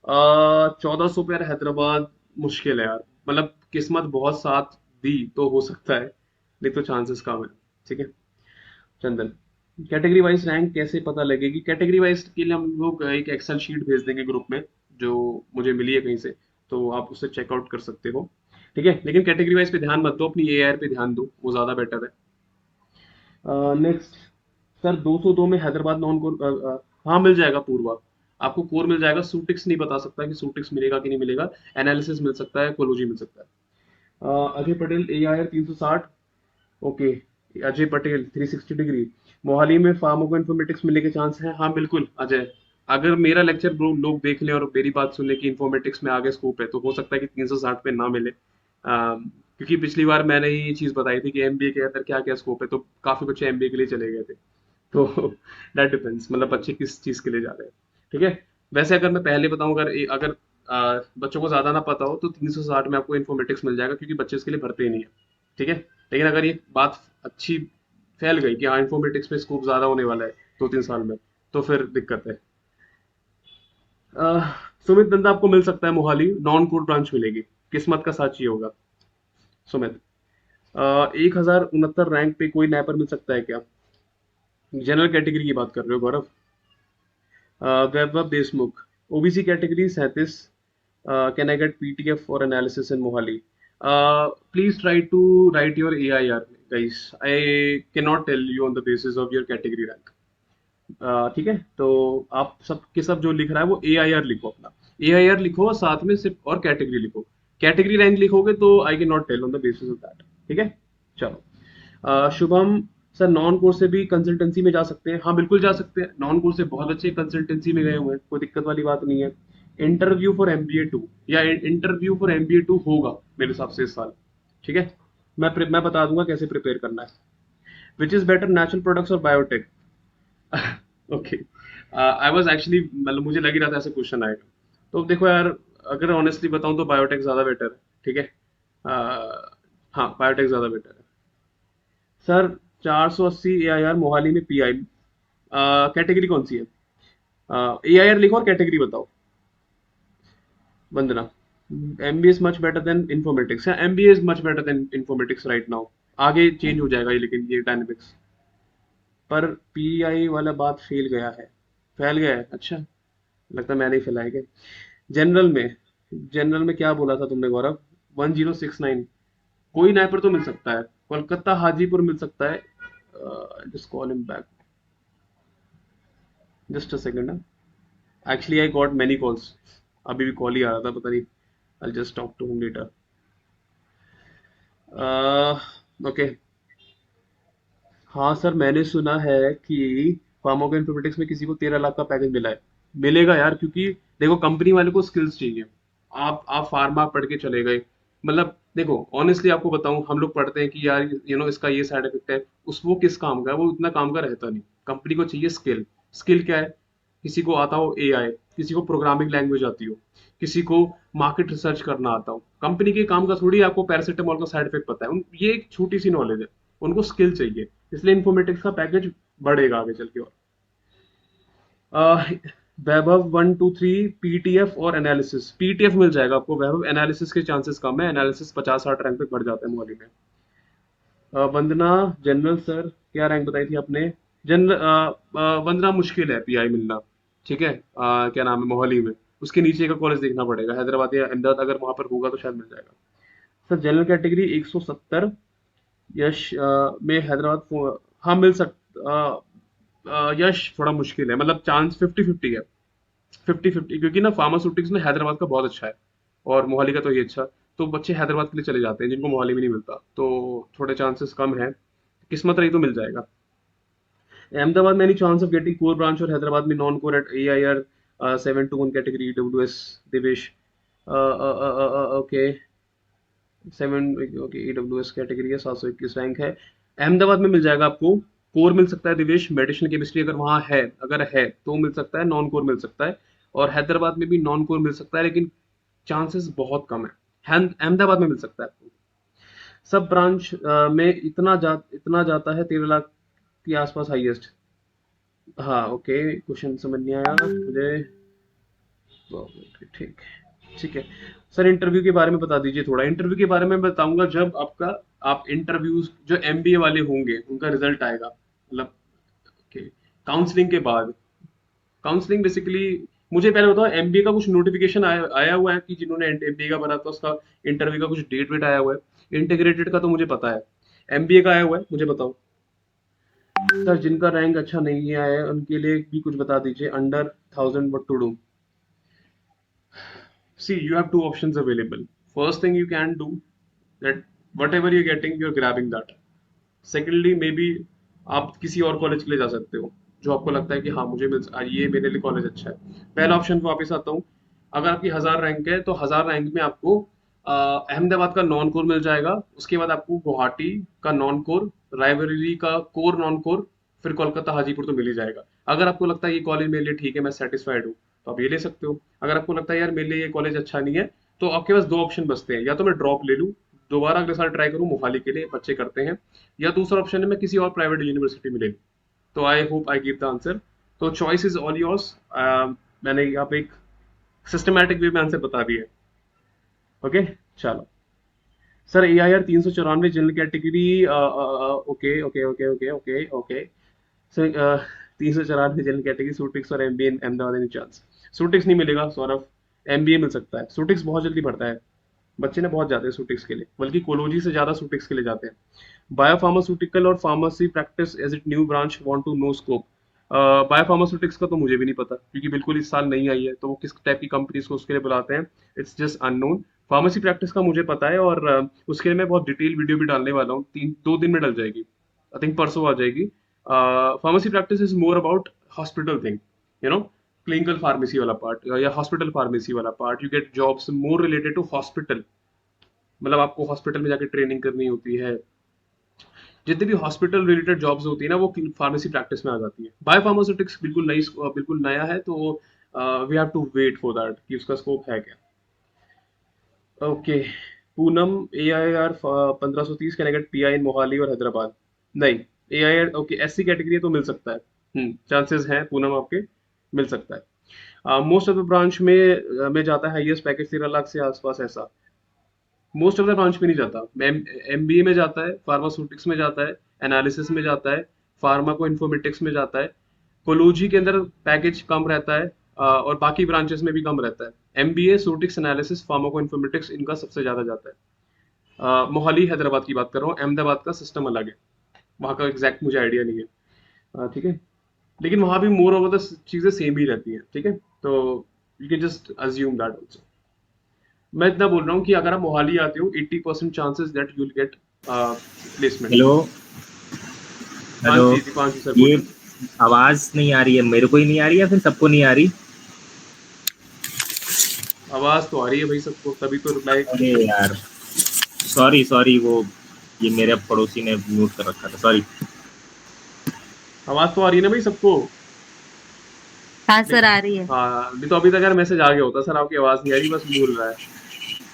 1400 पे यार हैदराबाद मुश्किल है यार, मतलब किस्मत बहुत साथ दी तो हो सकता है, नहीं तो चांसेस कम है। ठीक है। चंदन, कैटेगरी वाइज रैंक कैसे पता लगेगी? कैटेगरी वाइज के लिए हम लोग एक एक्सेल शीट भेज देंगे ग्रुप में, जो मुझे मिली है कहीं से, तो आप उससे चेकआउट कर सकते हो। ठीक है, लेकिन कैटेगरी वाइज पे ध्यान मत दो, अपनी AIR पे ध्यान दो, वो ज्यादा बेटर है। नेक्स्ट, सर 202 में हैदराबाद नॉन कोर, हाँ मिल जाएगा पूर्वा, आपको कोर मिल जाएगा। सूटिक्स नहीं बता सकता कि सूटिक्स मिलेगा कि नहीं मिलेगा, एनालिसिस मिल सकता है, कोलोजी मिल सकता है। Ajay Patel, AIR 360, okay. Ajay Patel 360 degree, Mohali में फार्माको इन्फॉर्मेटिक्स मिलने के चांस हैं? हाँ बिल्कुल अजय, अगर मेरा लेक्चर लोग देख लें और मेरी बात सुन लें कि इन्फॉर्मेटिक्स में आगे स्कोप है, तो हो सकता है कि 360 पे ना मिले। क्योंकि पिछली बार मैंने ये चीज बताई थी कि एमबीए के अंदर क्या क्या स्कोप है, तो काफी बच्चे एमबीए के लिए चले गए थे। तो दैट डिपेंड्स, मतलब बच्चे किस चीज के लिए जा रहे हैं। ठीक है, वैसे अगर मैं पहले बताऊं, अगर बच्चों को ज्यादा ना पता हो तो 360 में आपको इन्फॉर्मेटिक्स मिल जाएगा, क्योंकि बच्चे इसके लिए भरते ही नहीं है। ठीक है, लेकिन अगर ये बात अच्छी फैल गई कि हाँ इन्फॉर्मेटिक्स पे स्कोप ज्यादा होने वाला है 2-3 साल में, तो फिर दिक्कत है। सुमित, धंधा आपको मिल सकता है मोहाली, नॉन कोर ब्रांच मिलेगी, किस्मत का साथ ये होगा। सुमित, 1069 पे कोई नैपर मिल सकता है क्या? जनरल कैटेगरी की बात कर रहे हो Gaurav? Vaibhav Deshmukh, OBC category 37, can I get PTF for analysis in Mohali? Please try to write your AIR guys. I cannot tell you on the basis of your category rank. ठीक है, तो आप सब के सब जो लिख रहा है वो AIR लिखो, अपना AIR लिखो, साथ में सिर्फ और कैटेगरी लिखो। कैटेगरी रैंक लिखोगे तो I can not tell on the basis of that. ठीक है, चलो। शुभम सर, नॉन कोर से भी कंसल्टेंसी में जा सकते हैं? हाँ बिल्कुल जा सकते हैं, नॉन कोर से बहुत अच्छे कंसल्टेंसी में गए हुए हैं, कोई दिक्कत वाली बात नहीं है। इंटरव्यू फॉर MBA 2 या इंटरव्यू फॉर MBA 2 होगा मेरे हिसाब से इस साल। ठीक है, मैं बता दूंगा कैसे प्रिपेयर करना है। Which is better, natural products और biotech? Okay, I was actually, मतलब मुझे लग ही रहा था ऐसा क्वेश्चन आएगा। तो देखो यार, अगर ऑनेस्टली बताऊं तो बायोटेक ज़्यादा बेटर है। ठीक है, हाँ बायोटेक ज़्यादा बेटर है। सर, 480 AIR मोहाली में PI, कैटेगरी कौन सी है? AIR लिखो और कैटेगरी बताओ। वंदना, MBA is much better then informatics. MBA is much better then informatics right now. आगे चेंज हो जाएगा ये, लेकिन ये डायनेमिक्स पर PI वाला बात फैल गया है। फैल गया है, अच्छा, लगता है मैंने ही फैलाया क्या? जनरल में, जनरल में क्या बोला था तुमने गौरव? 1069, कोई नाइपर तो मिल सकता है, कोलकाता हाजीपुर मिल सकता है। Just call him back, just a second. Actually I got many calls, अभी भी कॉल ही आ रहा था, पता नहीं। I just talk to him later. Okay, हाँ सर, मैंने सुना है कि फार्माको इन्फॉर्मेटिक्स में किसी को 13 लाख का पैकेज मिला है। मिलेगा यार, क्योंकि देखो कंपनी वाले को स्किल्स चाहिए। आप फार्मा पढ़ के चले गए, मतलब देखो ऑनेस्टली आपको बताऊं, हम लोग पढ़ते हैं कि यार इसका ये साइड इफेक्ट है, उस वो किस काम का है, वो इतना काम का रहता नहीं। कंपनी को चाहिए स्किल। स्किल क्या है? किसी को आता हो AI, किसी को प्रोग्रामिंग लैंग्वेज आती हो, किसी को मार्केट रिसर्च करना आता हो। कंपनी के काम का थोड़ी आपको पैरासिटामोल का साइड इफेक्ट पता है, ये एक छोटी सी नॉलेज है। उनको स्किल चाहिए, इसलिए इन्फॉर्मेटिक्स का पैकेज बढ़ेगा आगे चल के। और वैभव 123 PTF और एनालिसिस, PTF मिल जाएगा आपको वैभव, एनालिसिस के चांसेस कम है, एनालिसिस 50-60 रैंक तक बढ़ जाता है मोहाली में। वंदना, जनरल सर क्या रैंक बताई थी आपने? जनरल, वंदना मुश्किल है PI मिलना। ठीक है, क्या नाम है, मोहाली में उसके नीचे का कॉलेज देखना पड़ेगा, हैदराबाद या अहमदाबाद, अगर वहां पर होगा तो शायद मिल जाएगा। सर, जनरल कैटेगरी 170, यश में हैदराबाद हाँ मिल सकता। यश थोड़ा मुश्किल है, मतलब चांस 50-50 है। 50-50, क्योंकि ना फार्मास्यूटिक्स में हैदराबाद का बहुत अच्छा है, और मोहाली का तो ये अच्छा। तो बच्चे हैदराबाद के लिए चले जाते हैं जिनको मोहाली में नहीं मिलता, तो थोड़े चांसेस कम है। किस्मत रही तो मिल जाएगा। अहमदाबाद में any chance of getting core branch, और हैदराबाद में non core at AIR 721 category EWS? Divesh, okay 7, okay EWS category है, 721 रैंक है। अहमदाबाद में मिल जाएगा आपको, कोर मिल सकता है दिवेश, मेडिसिन केमिस्ट्री अगर वहाँ है, अगर है तो मिल सकता है, नॉन कोर मिल सकता है। और हैदराबाद में भी नॉन कोर मिल सकता है, लेकिन चांसेस बहुत कम है। अहमदाबाद में मिल सकता है आपको। सब ब्रांच में इतना जाता है 13 लाख के आसपास हाईएस्ट। हाँ ओके, क्वेश्चन समझ नहीं आया मुझे। ठीक, ठीक है। सर, इंटरव्यू के बारे में बता दीजिए थोड़ा। इंटरव्यू के बारे में बताऊंगा जब आप इंटरव्यूज जो MBA वाले होंगे उनका रिजल्ट आएगा, मतलब काउंसलिंग के बाद। काउंसलिंग बेसिकली, मुझे पहले बताओ MBA का कुछ नोटिफिकेशन आया हुआ है कि जिन्होंने MBA का भरा था उसका इंटरव्यू का कुछ डेट वेट आया हुआ है? इंटीग्रेटेड का तो मुझे पता है, MBA का आया हुआ है, मुझे बताओ। सर, जिनका रैंक अच्छा नहीं आया है उनके लिए भी कुछ बता दीजिए, under 1000 what to do? See, you have two options available. First thing you can do, that whatever you're getting, you're grabbing that. Secondly, maybe आप किसी और कॉलेज के लिए जा सकते हो जो आपको लगता है कि हाँ मुझे ये मेरे लिए कॉलेज अच्छा है। पहला ऑप्शन पे वापस आता हूँ। अगर आपकी 1000 रैंक है तो 1000 रैंक में आपको अहमदाबाद का नॉन कोर मिल जाएगा, उसके बाद आपको गुवाहाटी का नॉन कोर, रायबरेली का कोर नॉन कोर, फिर कोलकाता हाजीपुर तो मिल ही जाएगा। अगर आपको लगता है ये कॉलेज मेरे लिए ठीक है, मैं सेटिस्फाइड हूँ, तो आप ये ले सकते हो। अगर आपको लगता है यार मेरे लिए ये कॉलेज अच्छा नहीं है, तो आपके पास दो ऑप्शन बचते हैं, या तो मैं ड्रॉप ले लूँ, दोबारा अगले साल ट्राई करूँ, मोहाली के लिए बच्चे करते हैं, या दूसरा ऑप्शन है मैं किसी और प्राइवेट यूनिवर्सिटी में ले लूँ। तो I hope I give the answer. तो चॉइस इज ऑल योर्स। मैंने यहाँ पे एक सिस्टमैटिक वे में आंसर बता दिया। ओके, चलो। Sir AIR 394 general category, okay okay okay okay okay okay. Sir 394 general category, ceutics और MBA Ahmedabad, any chance? Ceutics नहीं मिलेगा सौरभ, MBA मिल सकता है। सूटिक्स बहुत जल्दी भरता है, बच्चे ना बहुत जाते हैं सूटिक्स के लिए, बल्कि कोलोजी से ज़्यादा सूटिक्स के लिए जाते हैं। बायोफार्मास्यूटिकल और pharmacy practice as it new branch, want to know scope. Biopharmaceutics का तो मुझे भी नहीं पता, क्योंकि बिल्कुल इस साल नहीं आई है, तो वो किस टाइप की कंपनीज को उसके लिए बुलाते हैं, it's just unknown. Pharmacy practice का मुझे पता है, और उसके लिए मैं बहुत डिटेल वीडियो भी डालने वाला हूँ, 2 दिन में डल जाएगी, आई थिंक परसों आ जाएगी। Pharmacy practice is more about hospital thing, you know, clinical pharmacy वाला पार्ट या हॉस्पिटल फार्मेसी वाला part, you get jobs more related to hospital, मतलब आपको हॉस्पिटल में जाके ट्रेनिंग करनी होती है। जितनी भी हॉस्पिटल रिलेटेड जॉब्स होती है ना, वो फार्मेसी प्रैक्टिस में आ जाती है। बायोफार्मास्यूटिक्स बिल्कुल नई, बिल्कुल नया है, तो we have to wait for that कि उसका स्कोप है क्या। Okay. Poonam, AIR 1530 can I get PI in Mohali और हैदराबाद? नहीं। AIR ओके, SC कैटेगरी तो मिल सकता है, चांसेस हैं पूनम आपके, मिल सकता है। मोस्ट ऑफ द ब्रांच में जाता है हाईएस्ट पैकेज 13 लाख से आसपास, ऐसा मोस्ट ऑफ द ब्रांच में नहीं जाता। MBA में जाता है, फार्मास्यूटिक्स में जाता है, एनालिसिस में जाता है, फार्माको इन्फॉर्मेटिक्स में जाता है, कोलोजी के अंदर पैकेज कम रहता है, और बाकी ब्रांचेस में भी कम रहता है। MBA, सूटिक्स, एनालिसिस, फार्माको इन्फॉर्मेटिक्स, इनका सबसे ज्यादा जाता है। मोहाली हैदराबाद की बात कर रहा हूँ, अहमदाबाद का सिस्टम अलग है, वहाँ का एग्जैक्ट मुझे आइडिया नहीं है। ठीक है, लेकिन वहाँ भी मोर ओवर द चीजें सेम ही रहती हैं, ठीक है, तो you can just assume that also. मैं इतना बोल रहा हूँ कि अगर आप मोहाली आते हो, 80% chances that you will get placement. Hello. हाँ हेलो। जी, दीपांशु सर ये बोलिए। आवाज नहीं आ रही है, मेरे को ही नहीं आ रही है, फिर सबको नहीं आ रही? आवाज तो आ रही है भाई सबको, तभी तो रिप्लाई। अरे यार, सॉरी सॉरी, वो ये मेरे पड़ोसी ने म्यूट कर रखा था, सॉरी। आवाज तो आ रही है ना भाई सबको? हाँ नहीं, सर, आ रही है। हाँ, नहीं तो अभी तक यार मैसेज आ गया होता, सर आपकी आवाज नहीं आ रही, बस बोल रहा है।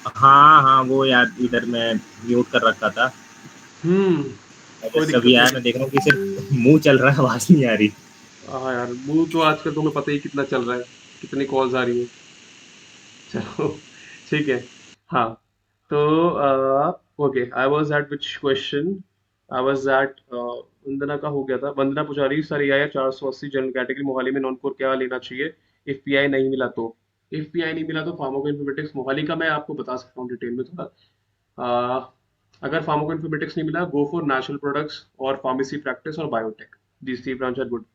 हाँ हाँ, वो यार इधर मैं म्यूट कर रखा था। कोई जैसे दिक्कत अभी नहीं आया, है। मैं देख रहा हूँ कि सिर्फ मुंह चल रहा है, आवाज नहीं आ रही। हाँ यार, वो तो आजकल तुम्हें पता ही कितना चल रहा है, कितनी कॉल्स आ रही है। चलो, ठीक है। हाँ, तो okay, I was at which question, I was at Vandana का हो गया था। वंदना पूछा रही, sir AIR 480 general category Mohali में नॉन कोर क्या लेना चाहिए, इफ PI नहीं मिला तो? इफ PI नहीं मिला तो फार्माकोइन्फॉर्मेटिक्स मोहाली का मैं आपको बता सकता हूँ डिटेल में थोड़ा। अ, अगर फार्माकोइन्फॉर्मेटिक्स नहीं मिला, गो फॉर नेचुरल प्रोडक्ट्स और फार्मेसी प्रैक्टिस और biotech, these three branch are good.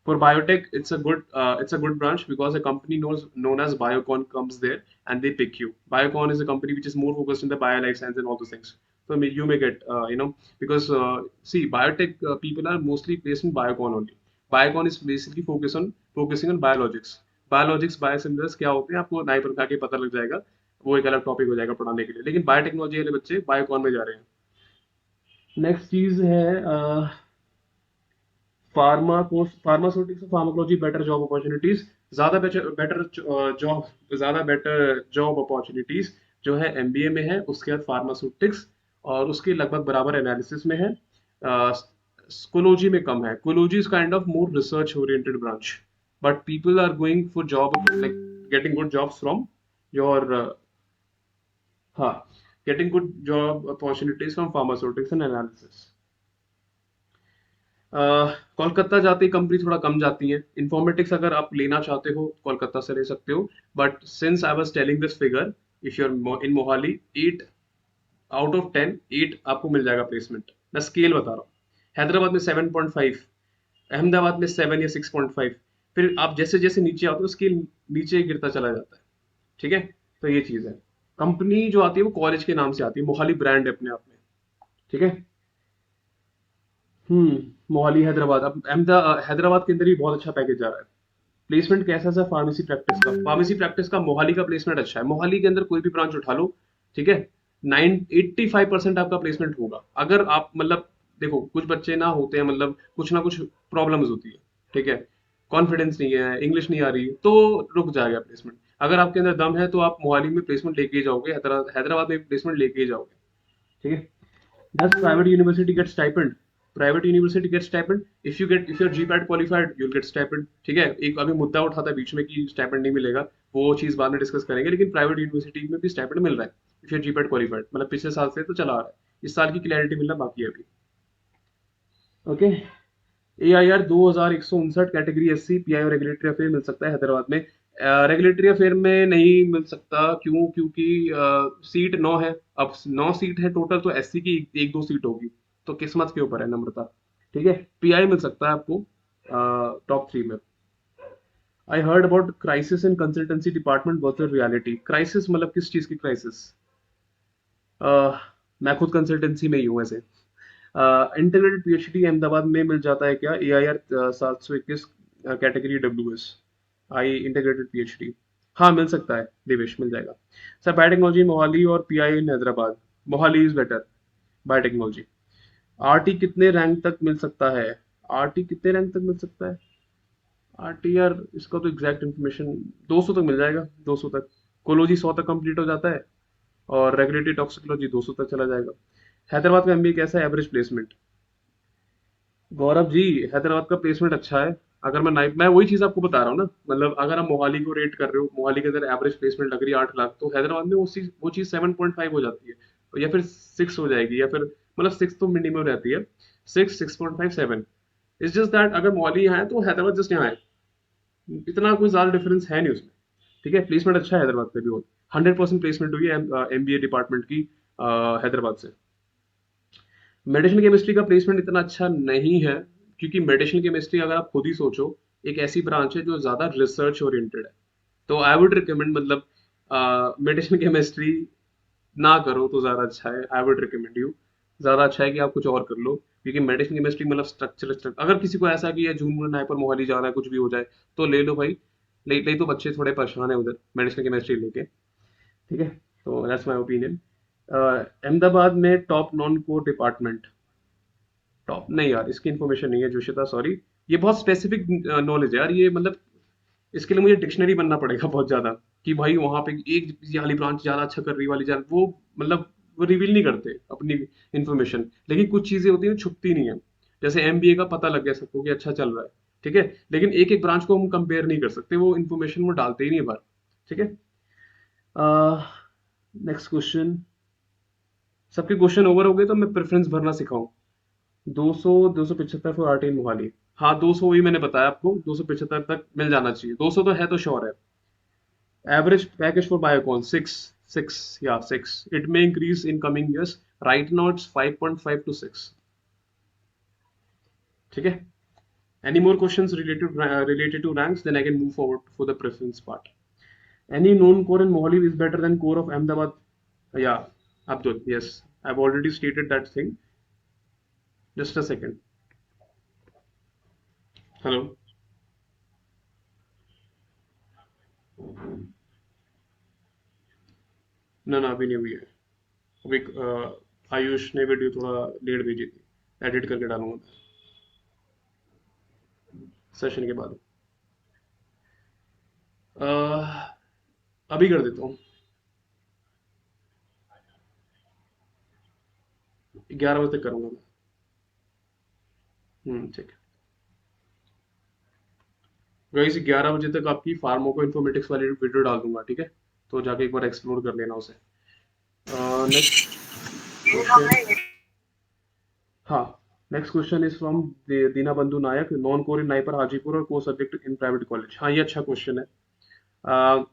For biotech, it's a good branch because a company known as Biocon comes there and they pick you. Biocon is a company which is more focused in the bio life science and all those things. So you may get, because see, biotech people are mostly placed in Biocon only. Biocon is basically focusing on biologics. Biologics, biosimilars क्या होते हैं आपको नाई पर खा के पता लग जाएगा, वो एक अलग टॉपिक हो जाएगा पढ़ाने के लिए, लेकिन बायोटेक्नोलॉजी वाले बच्चे बायोकॉन में जा रहे हैं। नेक्स्ट चीज है फार्मास्यूटिक्स और फार्माकोलॉजी, बेटर जॉब अपॉर्चुनिटीज, ज़्यादा बेटर ज़्यादा बेटर जॉब अपॉर्चुनिटीज जो है MBA में है, उसके बाद फार्मास्यूटिक्स, और उसके लगभग बराबर एनालिसिस में है। कोलोजी में कम है, cology is kind of more research oriented branch, but people are going for job, like getting good jobs from your, हाँ, getting good job opportunities from pharmaceutics and analysis. Kolkata जाती कंपनी थोड़ा कम जाती है। इन्फॉर्मेटिक्स अगर आप लेना चाहते हो कोलकाता से ले सकते हो, but since I was telling this figure, if you are in Mohali, 8 out of 10, 8 आपको मिल जाएगा प्लेसमेंट। मैं स्केल बता रहा हूँ, हैदराबाद में 7.5, अहमदाबाद में 7 या 6.5, फिर आप जैसे जैसे नीचे आते हो स्केल नीचे गिरता चला जाता है, ठीक है। तो ये चीज़ है, कंपनी जो आती है वो कॉलेज के नाम से आती है, मोहाली ब्रांड है अपने आप में, ठीक है। मोहाली हैदराबाद, अब हैदराबाद के अंदर भी बहुत अच्छा पैकेज जा रहा है। प्लेसमेंट कैसा सा फार्मेसी प्रैक्टिस का, मोहाली का प्लेसमेंट अच्छा है। मोहाली के अंदर कोई भी ब्रांच उठा लो, ठीक है, 85% आपका प्लेसमेंट होगा। अगर आप मतलब, देखो कुछ बच्चे ना होते हैं, मतलब कुछ ना कुछ प्रॉब्लम्स होती है, ठीक है, कॉन्फिडेंस नहीं है, इंग्लिश नहीं आ रही, तो रुक जाएगा प्लेसमेंट। अगर आपके अंदर दम है तो आप मोहाली में प्लेसमेंट लेके ही जाओगे, हैदराबाद में प्लेसमेंट लेके ही जाओगे, ठीक है। Does private university get stipend? Private university gets stipend. If you're GPAT qualified, you'll get stipend. ठीक है, एक अभी मुद्दा उठा था बीच में कि स्टाइपेंड नहीं मिलेगा, वो चीज बाद में डिस्कस करेंगे, लेकिन प्राइवेट यूनिवर्सिटी में भी स्टाइपेंड मिल रहा है। इफ यू जीपैट क्वालिफाइड, मतलब पिछले साल से तो चला आ रहा है, इस साल की क्लैरिटी मिलना बाकी है अभी। Okay, AIR 2159 category SC PI और रेगुलेटरी अफेयर मिल सकता है हैदराबाद में। रेगुलेटरी अफेयर में नहीं मिल सकता, क्यों? क्योंकि सीट 9 है, अब 9 सीट है टोटल, तो SC की एक दो सीट होगी, तो किस्मत के ऊपर है नम्रता। ठीक है, PI मिल सकता है आपको टॉप 3 में। I heard about crisis in consultancy department virtual reality. Crisis मतलब किस चीज़ की क्राइसिस? मैं खुद कंसल्टेंसी में ही हूँ ऐसे। इंटीग्रेटेड PhD अहमदाबाद में मिल जाता है क्या? AIR 721 कैटेगरी WS आई इंटीग्रेटेड PhD। हाँ मिल सकता है देवेश, मिल जाएगा सर। बायोटेक्नोलॉजी मोहाली और PI in Hyderabad. Mohali is better biotechnology. RT कितने रैंक तक मिल सकता है? RT कितने रैंक तक मिल सकता है? RTR इसका तो एग्जैक्ट इन्फॉर्मेशन 200 तक मिल जाएगा, 200 तक। कोलोजी 100 तक कंप्लीट हो जाता है, और रेगुलेटरी टॉक्सिकोलॉजी 200 तक चला जाएगा। हैदराबाद का MBA कैसा है एवरेज प्लेसमेंट? गौरव जी, हैदराबाद का प्लेसमेंट अच्छा है। अगर मैं वही चीज़ आपको बता रहा हूँ ना, मतलब अगर आप मोहाली को रेट कर रहे हो, मोहाली के अंदर एवरेज प्लेसमेंट लग रही है 8 लाख, तो हैदराबाद में वो चीज़ 7.5 हो जाती है, या फिर 6 हो जाएगी, या फिर मतलब 6 तो मिनिमम रहती है, 6.5 7। इट्स जस्ट दैट अगर मोहाली यहाँ है तो हैदराबाद जस्ट यहाँ है, इतना कोई ज़्यादा डिफरेंस है नहीं उसमें। ठीक है, प्लेसमेंट अच्छा है हैदराबाद पे भी। 100% प्लेसमेंट हुई है MBA डिपार्टमेंट की हैदराबाद से। मेडिसिनल केमिस्ट्री का प्लेसमेंट इतना अच्छा नहीं है, क्योंकि मेडिसिनल केमिस्ट्री अगर आप खुद ही सोचो, एक ऐसी ब्रांच है जो ज़्यादा रिसर्च ओरिएंटेड है। तो आई वुड रिकमेंड, मतलब मेडिसिनल केमिस्ट्री ना करो तो ज़्यादा अच्छा है। आई वुड रिकमेंड यू, ज़्यादा अच्छा है कि आप कुछ और कर लो, क्योंकि मेडिसिनल केमिस्ट्री मतलब स्ट्रक्चर अगर किसी को ऐसा कि ये जून में नाइपर मोहाली जाना है, कुछ भी हो जाए तो ले लो भाई। नहीं तो बच्चे थोड़े परेशान है उधर मेडिसिनल केमिस्ट्री लेके। ठीक है, तो दैट्स माय ओपिनियन। अहमदाबाद में top non core department. Top नहीं यार, इसकी इन्फॉर्मेशन नहीं है जोशिता, सॉरी। ये बहुत स्पेसिफिक नॉलेज है यार, ये मतलब इसके लिए मुझे डिक्शनरी बनना पड़ेगा बहुत ज्यादा, कि भाई वहां पे एक ये वाली ब्रांच ज्यादा अच्छा कर रही, वाली जान वो, मतलब वो रिवील नहीं करते अपनी इन्फॉर्मेशन, लेकिन कुछ चीजें होती हैं जो छुपती नहीं है। जैसे MBA का पता लग गया सबको कि अच्छा चल रहा है, ठीक है, लेकिन एक एक ब्रांच को हम कंपेयर नहीं कर सकते, वो इन्फॉर्मेशन वो डालते ही नहीं बाहर। ठीक है, नेक्स्ट क्वेश्चन। सबके क्वेश्चन ओवर हो गए तो मैं प्रेफरेंस भरना सिखाऊं। 200 275 फॉर RT मोहाली। हाँ 200 ही मैंने बताया आपको, 275 तक मिल जाना चाहिए, 200 तो है तो श्योर है। Average package for Biocon 6 it may increase in coming years, right now it's 5.5 to 6। ठीक है, any more questions related to ranks, then I can move forward for the preference part. Any known core in Mohali is better than core of Ahmedabad? Yeah, Abdul, yes, I've already stated that thing. Just a second. Hello. ना ना, अभी नहीं हुई है। अभी आयुष ने video थोड़ा late भेजी थी, एडिट करके डालूंगा सेशन के बाद। अ, अभी कर देता हूँ, 11 बजे तक करूंगा मैं। ठीक है गाइस, 11 बजे तक आपकी फार्माको इन्फॉर्मेटिक्स वाली वीडियो डाल दूंगा, ठीक है, तो जाके एक बार एक्सप्लोर कर लेना उसे। Next question. हाँ, नेक्स्ट क्वेश्चन इज फ्रॉम दीना बंधु नायक। नॉन कोर इन नाइपर हाजीपुर और core subject in private college. हाँ, ये अच्छा क्वेश्चन है। अ,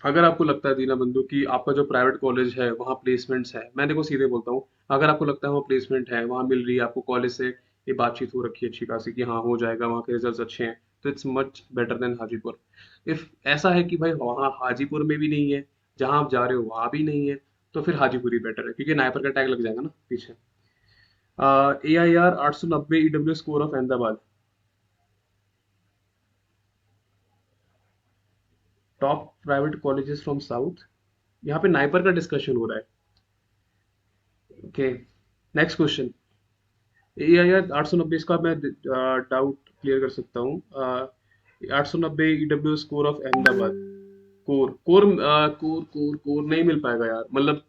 अगर आपको लगता है दीना बंधु कि आपका जो प्राइवेट कॉलेज है वहाँ प्लेसमेंट्स है, मैं देखो सीधे बोलता हूँ, अगर आपको लगता है वहाँ प्लेसमेंट है, वहाँ मिल रही है आपको, कॉलेज से ये बातचीत हो रखी है अच्छी खासी कि हाँ हो जाएगा, वहाँ के रिजल्ट्स अच्छे हैं, तो it's much better then Hajipur. If ऐसा है कि भाई वहाँ हाजीपुर में भी नहीं है, जहाँ आप जा रहे हो वहाँ भी नहीं है, तो फिर हाजीपुर ही बेटर है, क्योंकि नाइपर का टैग लग जाएगा ना पीछे। AIR 890 EW score of Ahmedabad. Top private colleges from south. यहाँ पे नाइपर का डिस्कशन हो रहा है। Okay, next question. AIR 890, इसका मैं डाउट क्लियर कर सकता हूँ। 890 EW score of Ahmedabad. Core core core core core नहीं मिल पाएगा यार, मतलब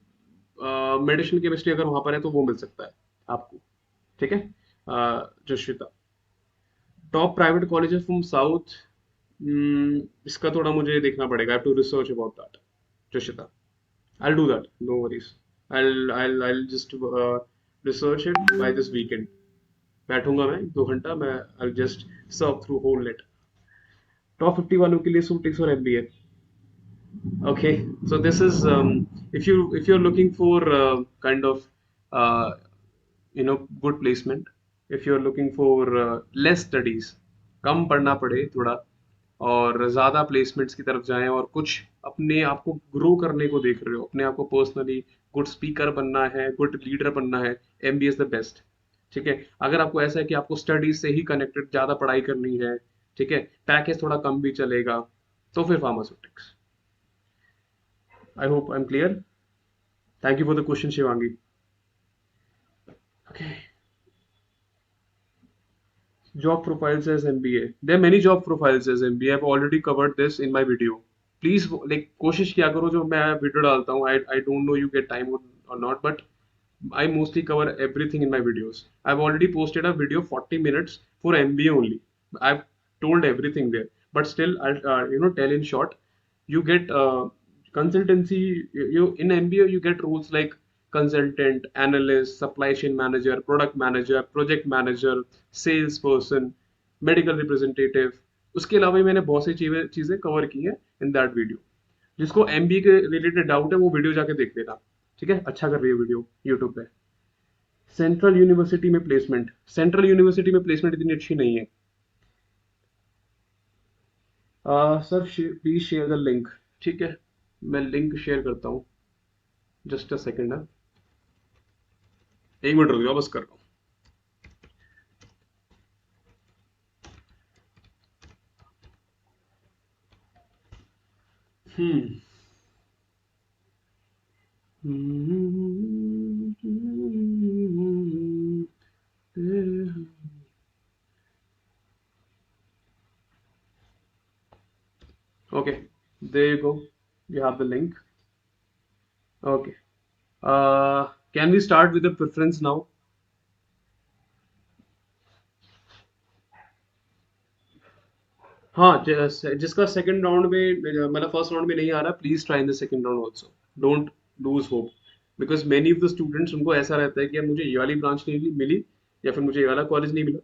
मेडिसिन केमिस्ट्री अगर वहां पर है तो वो मिल सकता है आपको। ठीक है, Joshita. Top private colleges from south. इसका थोड़ा मुझे देखना पड़ेगा, I have to research about that Joshita. I'll do that. No worries. I'll just research it by this weekend. बैठूंगा मैं 2 घंटा मैं I'll just surf through whole net. Top 50 वालों के लिए सूटिक्स और MBA. Okay, so this is if you're looking for kind of uh, good placement, if you're looking for less studies, कम पढ़ना पड़े थोड़ा और ज़्यादा प्लेसमेंट्स की तरफ जाएं और कुछ अपने आप को ग्रो करने को देख रहे हो, अपने आप को पर्सनली गुड स्पीकर बनना है, गुड लीडर बनना है, एमबीए इज द बेस्ट. ठीक है, अगर आपको ऐसा है कि आपको स्टडीज से ही कनेक्टेड ज़्यादा पढ़ाई करनी है, ठीक है, पैकेज थोड़ा कम भी चलेगा, तो फिर pharmaceutics. I hope I'm clear. Thank you for the question, Shivangi. Okay. Job profiles as MBA. There are many job profiles as MBA. I've already covered this in my video. Please, like, कोशिश किया करो जो मैं video डालता हूँ. I don't know you get time or not, but I mostly cover everything in my videos. I've already posted a video 40 minutes for MBA only. I've told everything there, but still I'll tell in short. You get consultancy. You in MBA you get roles like consultant, analyst, supply chain manager, product manager, project manager, sales person, medical representative. उसके अलावा भी मैंने बहुत सी चीजें cover की हैं in that video. जिसको MBA के रिलेटेड डाउट है वो वीडियो जाके देख लेना. ठीक है, अच्छा कर रही है वीडियो यूट्यूब पे. सेंट्रल यूनिवर्सिटी में प्लेसमेंट, सेंट्रल यूनिवर्सिटी में प्लेसमेंट इतनी अच्छी नहीं है. Sir please share the link. ठीक है, मैं लिंक शेयर करता हूँ. जस्ट अ सेकेंड है, 1 मिनट रुक जाओ, बस कर रहा हूँ. Okay, there you go. You have the link. Okay. Can we start with the preference now? हाँ, जिसका सेकंड राउंड में मतलब फर्स्ट राउंड में नहीं आ रहा, please try in the second round also. Don't lose hope, because many of the students, उनको ऐसा रहता है कि यार मुझे ये वाली ब्रांच नहीं मिली या फिर मुझे ये वाला कॉलेज नहीं मिला,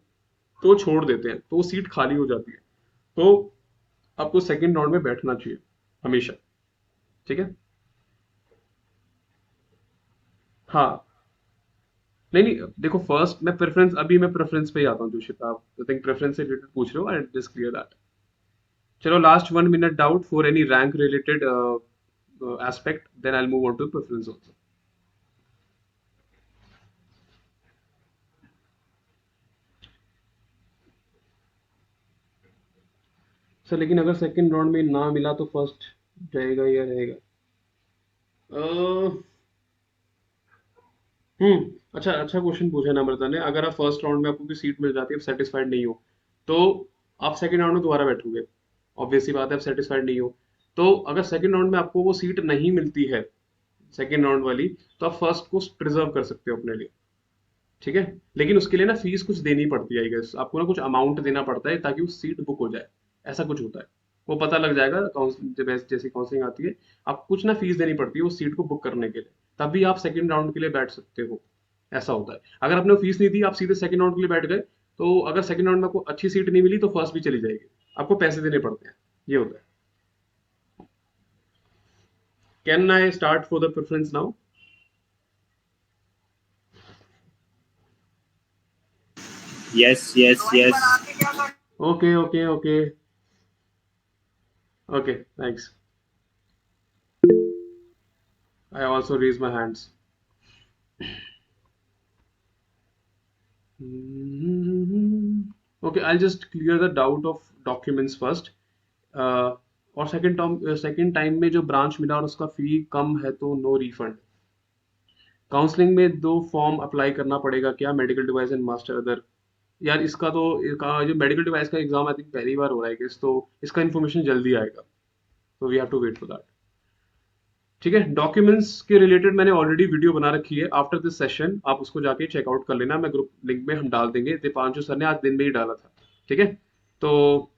तो छोड़ देते हैं, तो सीट खाली हो जाती है. तो आपको सेकंड राउंड में बैठना चाहिए हमेशा. ठीक है, हाँ. नहीं नहीं, देखो फर्स्ट मैं प्रेफरेंस, अभी मैं प्रेफरेंस पे ही आता हूँ जोशित. आप आई थिंक प्रेफरेंस से रिलेटेड पूछ रहे हो, आई जस्ट क्लियर दैट. चलो, last 1 minute doubt for any rank related aspect, then I will move on to preference also. Sir लेकिन अगर सेकंड राउंड में ना मिला तो फर्स्ट जाएगा या रहेगा? अच्छा अच्छा क्वेश्चन पूछा है नम्रता ने. अगर आप फर्स्ट राउंड में आपको कोई सीट मिल जाती है, आप सेटिस्फाइड नहीं हो, तो आप सेकंड राउंड में दोबारा बैठोगे. ऑब्वियसली बात है, आप सेटिस्फाइड नहीं हो. तो अगर सेकंड राउंड में आपको वो सीट नहीं मिलती है, सेकंड राउंड वाली, तो आप फर्स्ट को प्रिजर्व कर सकते हो अपने लिए. ठीक है, लेकिन उसके लिए ना फीस कुछ देनी पड़ती है. आई गेस आपको ना कुछ अमाउंट देना पड़ता है ताकि वो सीट बुक हो जाए. ऐसा कुछ होता है, वो पता लग जाएगा जब जैसी काउंसलिंग आती है. आपको कुछ ना फीस देनी पड़ती है वो सीट को बुक करने के लिए, तभी आप सेकंड राउंड के लिए बैठ सकते हो. ऐसा होता है. अगर आपने फीस नहीं दी, आप सीधे सेकंड राउंड के लिए बैठ गए, तो अगर सेकंड राउंड में आपको अच्छी सीट नहीं मिली तो फर्स्ट भी चली जाएगी. आपको पैसे देने पड़ते हैं, ये होता है. Can I start for the preference now? Yes. Okay. Okay, thanks. I also raise my hands. Okay, I'll just clear the doubt of documents first. और सेकंड टाइम में जो ब्रांच मिला और उसका फी कम है तो नो रिफंड. काउंसलिंग में 2 form apply करना पड़ेगा क्या? Medical device and master other. यार इसका तो जो मेडिकल डिवाइस का एग्जाम आई थिंक पहली बार हो रहा है गेस, तो इसका इन्फॉर्मेशन जल्दी आएगा, तो we have to wait for that. ठीक है, डॉक्यूमेंट्स के रिलेटेड मैंने ऑलरेडी वीडियो बना रखी है. आफ्टर दिस सेशन आप उसको जाके चेकआउट कर लेना. मैं ग्रुप लिंक में हम डाल देंगे. दीपांशु सर ने आज दिन में ही डाला था. ठीक है, तो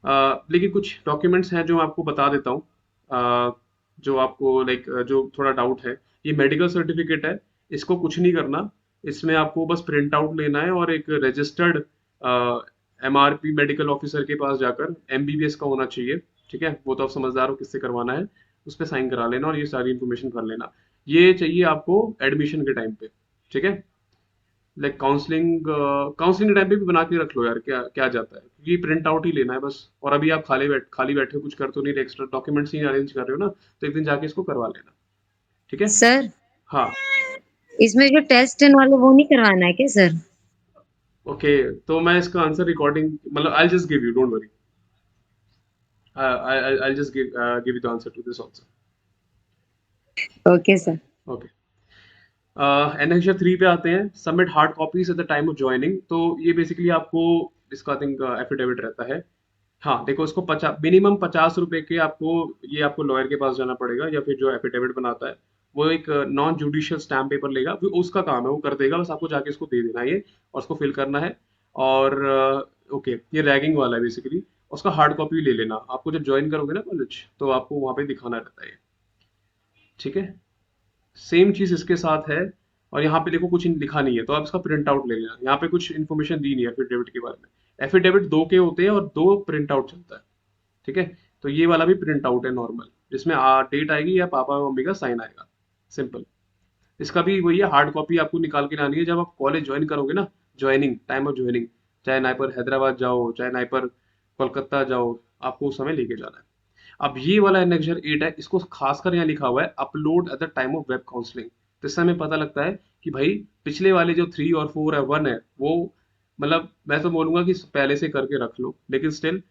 लेकिन कुछ डॉक्यूमेंट्स हैं जो मैं आपको बता देता हूँ. जो आपको लाइक जो थोड़ा डाउट है, ये मेडिकल सर्टिफिकेट है, इसको कुछ नहीं करना, इसमें आपको बस प्रिंट आउट लेना है और एक रजिस्टर्ड एमआरपी मेडिकल ऑफिसर के पास जाकर एमबीबीएस का होना चाहिए, ठीक है, वो तो आप समझदार हो किससे करवाना है, उस पर साइन करा लेना और ये सारी इन्फॉर्मेशन भर लेना। ये चाहिए आपको एडमिशन के टाइम पे, ठीक है। लाइक काउंसलिंग काउंसलिंग के टाइम पे भी बना के रख लो यार, क्या क्या जाता है, क्योंकि प्रिंट आउट ही लेना है बस। और अभी आप खाली बैठे हो, कुछ कर तो नहीं रहे, एक्स्ट्रा डॉक्यूमेंट्स नहीं अरेंज कर रहे हो ना, तो एक दिन जाके इसको करवा लेना, ठीक है। सर, हाँ, इसमें जो टेस्ट वाले वो नहीं करवाना है क्या सर? ओके, तो मैं इसका आंसर रिकॉर्डिंग मतलब I just give you, don't worry, I just give you the answer to this also. Okay sir. Okay, annexure 3 पे आते हैं, submit hard copies at the time of joining. तो ये basically आपको इसका आई थिंक एफिडेविट रहता है। हाँ देखो, इसको मिनिमम 50 रुपए के आपको, ये आपको लॉयर के पास जाना पड़ेगा, या फिर जो एफिडेविट बनाता है वो एक नॉन जुडिशियल स्टैम्प पेपर लेगा, वो उसका काम है, वो कर देगा, बस आपको जाके इसको दे देना है ये, और उसको फिल करना है। और ओके, ये रैगिंग वाला है बेसिकली, उसका हार्ड कॉपी ले लेना, आपको जब ज्वाइन करोगे ना कॉलेज, तो आपको वहाँ पे दिखाना रहता है ये, ठीक है। सेम चीज इसके साथ है, और यहाँ पे देखो कुछ लिखा नहीं है, तो आप इसका प्रिंट आउट ले लेना, यहाँ पे कुछ इन्फॉर्मेशन दी नहीं है एफिडेविट के बारे में। एफिडेविट 2 के होते हैं और 2 प्रिंट आउट चलता है, ठीक है। तो ये वाला भी प्रिंट आउट है नॉर्मल, जिसमें डेट आएगी या पापा मम्मी का साइन आएगा, सिंपल। इसका भी वही है, हार्ड कॉपी आपको निकाल के लानी है जब आप कॉलेज ज्वाइन करोगे ना, ज्वाइनिंग टाइम ऑफ ज्वाइनिंग, चाहे नाइपर हैदराबाद जाओ, चाहे नाइपर कोलकाता जाओ, आपको उस समय लेके जाना है। अब ये वाला एनेक्सर 8 है, इसको खासकर यहाँ लिखा हुआ है upload at the time of web counselling. तो इससे हमें पता लगता है कि भाई पिछले वाले जो 3 और 4 है, 1 है, वो मतलब मैं तो बोलूंगा कि पहले से करके रख लो, लेकिन स्टिल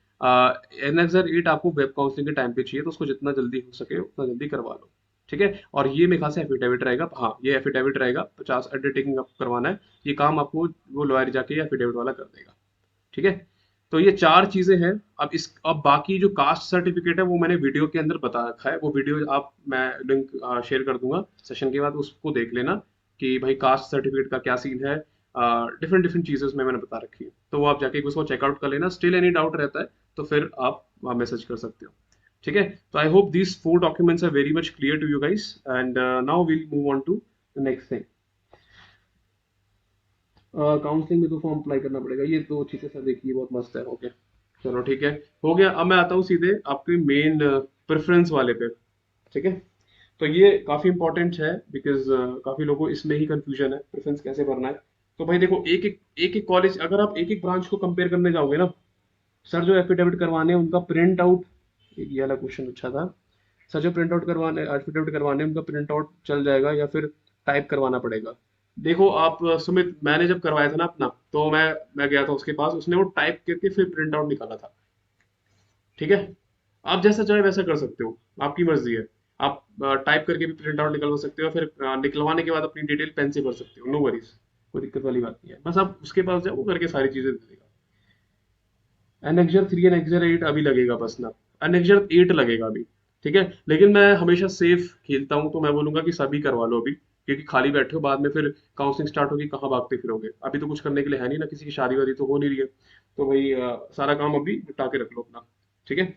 एनेक्सर 8 आपको वेब काउंसलिंग के टाइम पे चाहिए, तो उसको जितना जल्दी हो सके उतना जल्दी करवा लो, ठीक है। और ये मेरे ख्याल से एफिडेविट रहेगा, हाँ ये एफिडेविट रहेगा, 50 अंडरटेकिंग करवाना है, ये काम आपको वो लॉयर जाके एफिडेविट वाला कर देगा, ठीक है। तो ये 4 चीजें हैं। अब बाकी जो कास्ट सर्टिफिकेट है वो मैंने वीडियो के अंदर बता रखा है, वो वीडियो आप मैं लिंक शेयर कर दूंगा सेशन के बाद, उसको देख लेना कि भाई कास्ट सर्टिफिकेट का क्या सीन है। डिफरेंट डिफरेंट चीजें उसमें मैंने बता रखी है, तो वो आप जाके उसको चेकआउट कर लेना। स्टिल एनी डाउट रहता है तो फिर आप मैसेज कर सकते हो, ठीक है। तो I hope these 4 documents are very much clear to you guys, and now will move on to the next thing. Counselling में तो फॉर्म अप्लाई करना पड़ेगा, ये तो चीजें सर देखिए बहुत मस्त है, ओके चलो ठीक है, हो गया। अब मैं आता हूँ सीधे आपके मेन प्रेफरेंस वाले पे, ठीक है। तो ये काफी इंपॉर्टेंट है, बिकॉज काफी लोगों को इसमें ही कंफ्यूजन है प्रेफरेंस कैसे भरना है। तो भाई देखो, एक एक कॉलेज, अगर आप एक एक ब्रांच को कंपेयर करने जाओगे ना, सर जो एफिडेविट करवाने हैं उनका प्रिंट आउट, ये वाला क्वेश्चन अच्छा था, सर जो प्रिंट आउट करवाने एफिडेविट करवाने हैं उनका प्रिंट आउट चल जाएगा या फिर टाइप करवाना पड़ेगा। देखो आप सुमित, मैंने जब करवाया था ना अपना, तो मैं गया था उसके पास, उसने वो टाइप करके फिर प्रिंट आउट निकाला था, ठीक है। आप जैसा चाहे वैसा कर सकते हो, आपकी मर्जी है। आप टाइप करके भी प्रिंट आउट निकलवा सकते हो, फिर निकलवाने के बाद अपनी डिटेल पेन से भर सकते हो, नो वरीज, कोई दिक्कत वाली बात नहीं है, बस आप उसके पास जाओ, वो करके सारी चीजें दे देगा। एनेक्सर 3 एनेक्सर 8 अभी लगेगा बस ना, एनेक्सर 8 लगेगा अभी, ठीक है। लेकिन मैं हमेशा सेफ खेलता हूँ, तो मैं बोलूंगा कि सभी करवा लो अभी, क्योंकि खाली बैठे हो, बाद में फिर काउंसलिंग स्टार्ट होगी, कहाँ भागते फिरोगे, अभी तो कुछ करने के लिए है नहीं ना, किसी की शादी वादी तो हो नहीं रही है, तो भाई सारा काम अभी निपटा के रख लो अपना, ठीक है।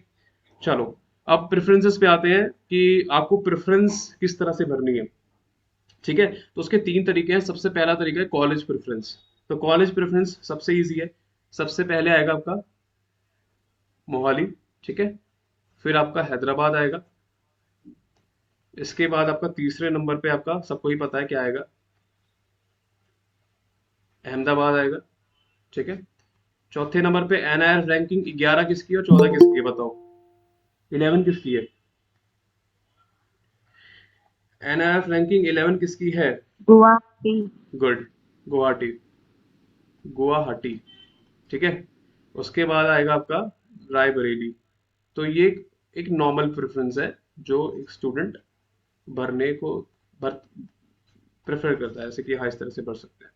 चलो, अब प्रेफरेंसेस पे आते हैं कि आपको प्रेफरेंस किस तरह से भरनी है, ठीक है। तो उसके 3 तरीके हैं। सबसे पहला तरीका है कॉलेज प्रेफरेंस। तो कॉलेज प्रेफरेंस सबसे इजी है, सबसे पहले आएगा आपका मोहाली, ठीक है, फिर आपका हैदराबाद आएगा, इसके बाद आपका तीसरे नंबर पे आपका सबको ही पता है क्या आएगा, अहमदाबाद आएगा, ठीक है। चौथे नंबर पे एनआईआर रैंकिंग 11 किसकी है और 14 किसकी है, बताओ 11 किसकी है, एनआईआर रैंकिंग 11 किसकी है? गुवाहाटी। गुड, गुवाहाटी, गुवाहाटी, ठीक है। उसके बाद आएगा आपका रायबरेली। तो ये एक नॉर्मल प्रेफरेंस है जो एक स्टूडेंट भरने को भर प्रेफर करता है, ऐसे कि हाँ इस तरह से भर सकते हैं।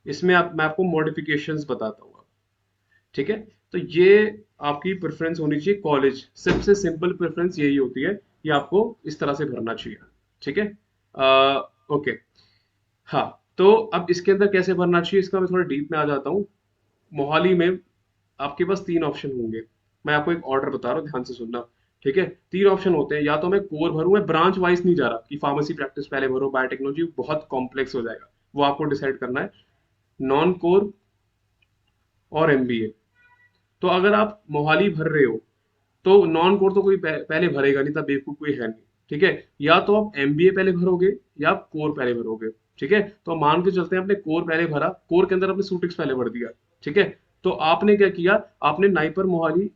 इसमें मैं आपको मॉडिफिकेशंस बताता हूँ, ठीक है। तो ये आपकी प्रेफरेंस होनी चाहिए कॉलेज, सबसे सिंपल प्रेफरेंस यही होती है कि आपको इस तरह से भरना चाहिए, ठीक है। ओके, हाँ, तो अब इसके अंदर कैसे भरना चाहिए, इसका मैं थोड़ा डीप में आ जाता हूँ। मोहाली में आपके पास 3 ऑप्शन होंगे, मैं आपको एक ऑर्डर बता रहा हूँ, ध्यान से सुनना, ठीक है, 3 ऑप्शन होते हैं, या तो मैं कोर भरूं, मैं ब्रांच वाइज नहीं जा रहा कि फार्मेसी प्रैक्टिस पहले भरो, बायोटेक्नोलॉजी बहुत कॉम्प्लेक्स हो जाएगा, वो आपको डिसाइड करना है, नॉन कोर और एमबीए। तो अगर आप मोहाली भर रहे हो तो नॉन कोर तो कोई पहले भरेगा नहीं, तब बेवकूफ कोई है नहीं, ठीक है, या तो आप एमबीए पहले भरोगे या आप कोर पहले भरोगे, ठीक है। तो हम मान के चलते हैं आपने कोर पहले भरा, कोर के अंदर आपने सूटिक्स पहले भर दिया, ठीक है। तो आपने क्या किया, आपने नाइपर मोहाली,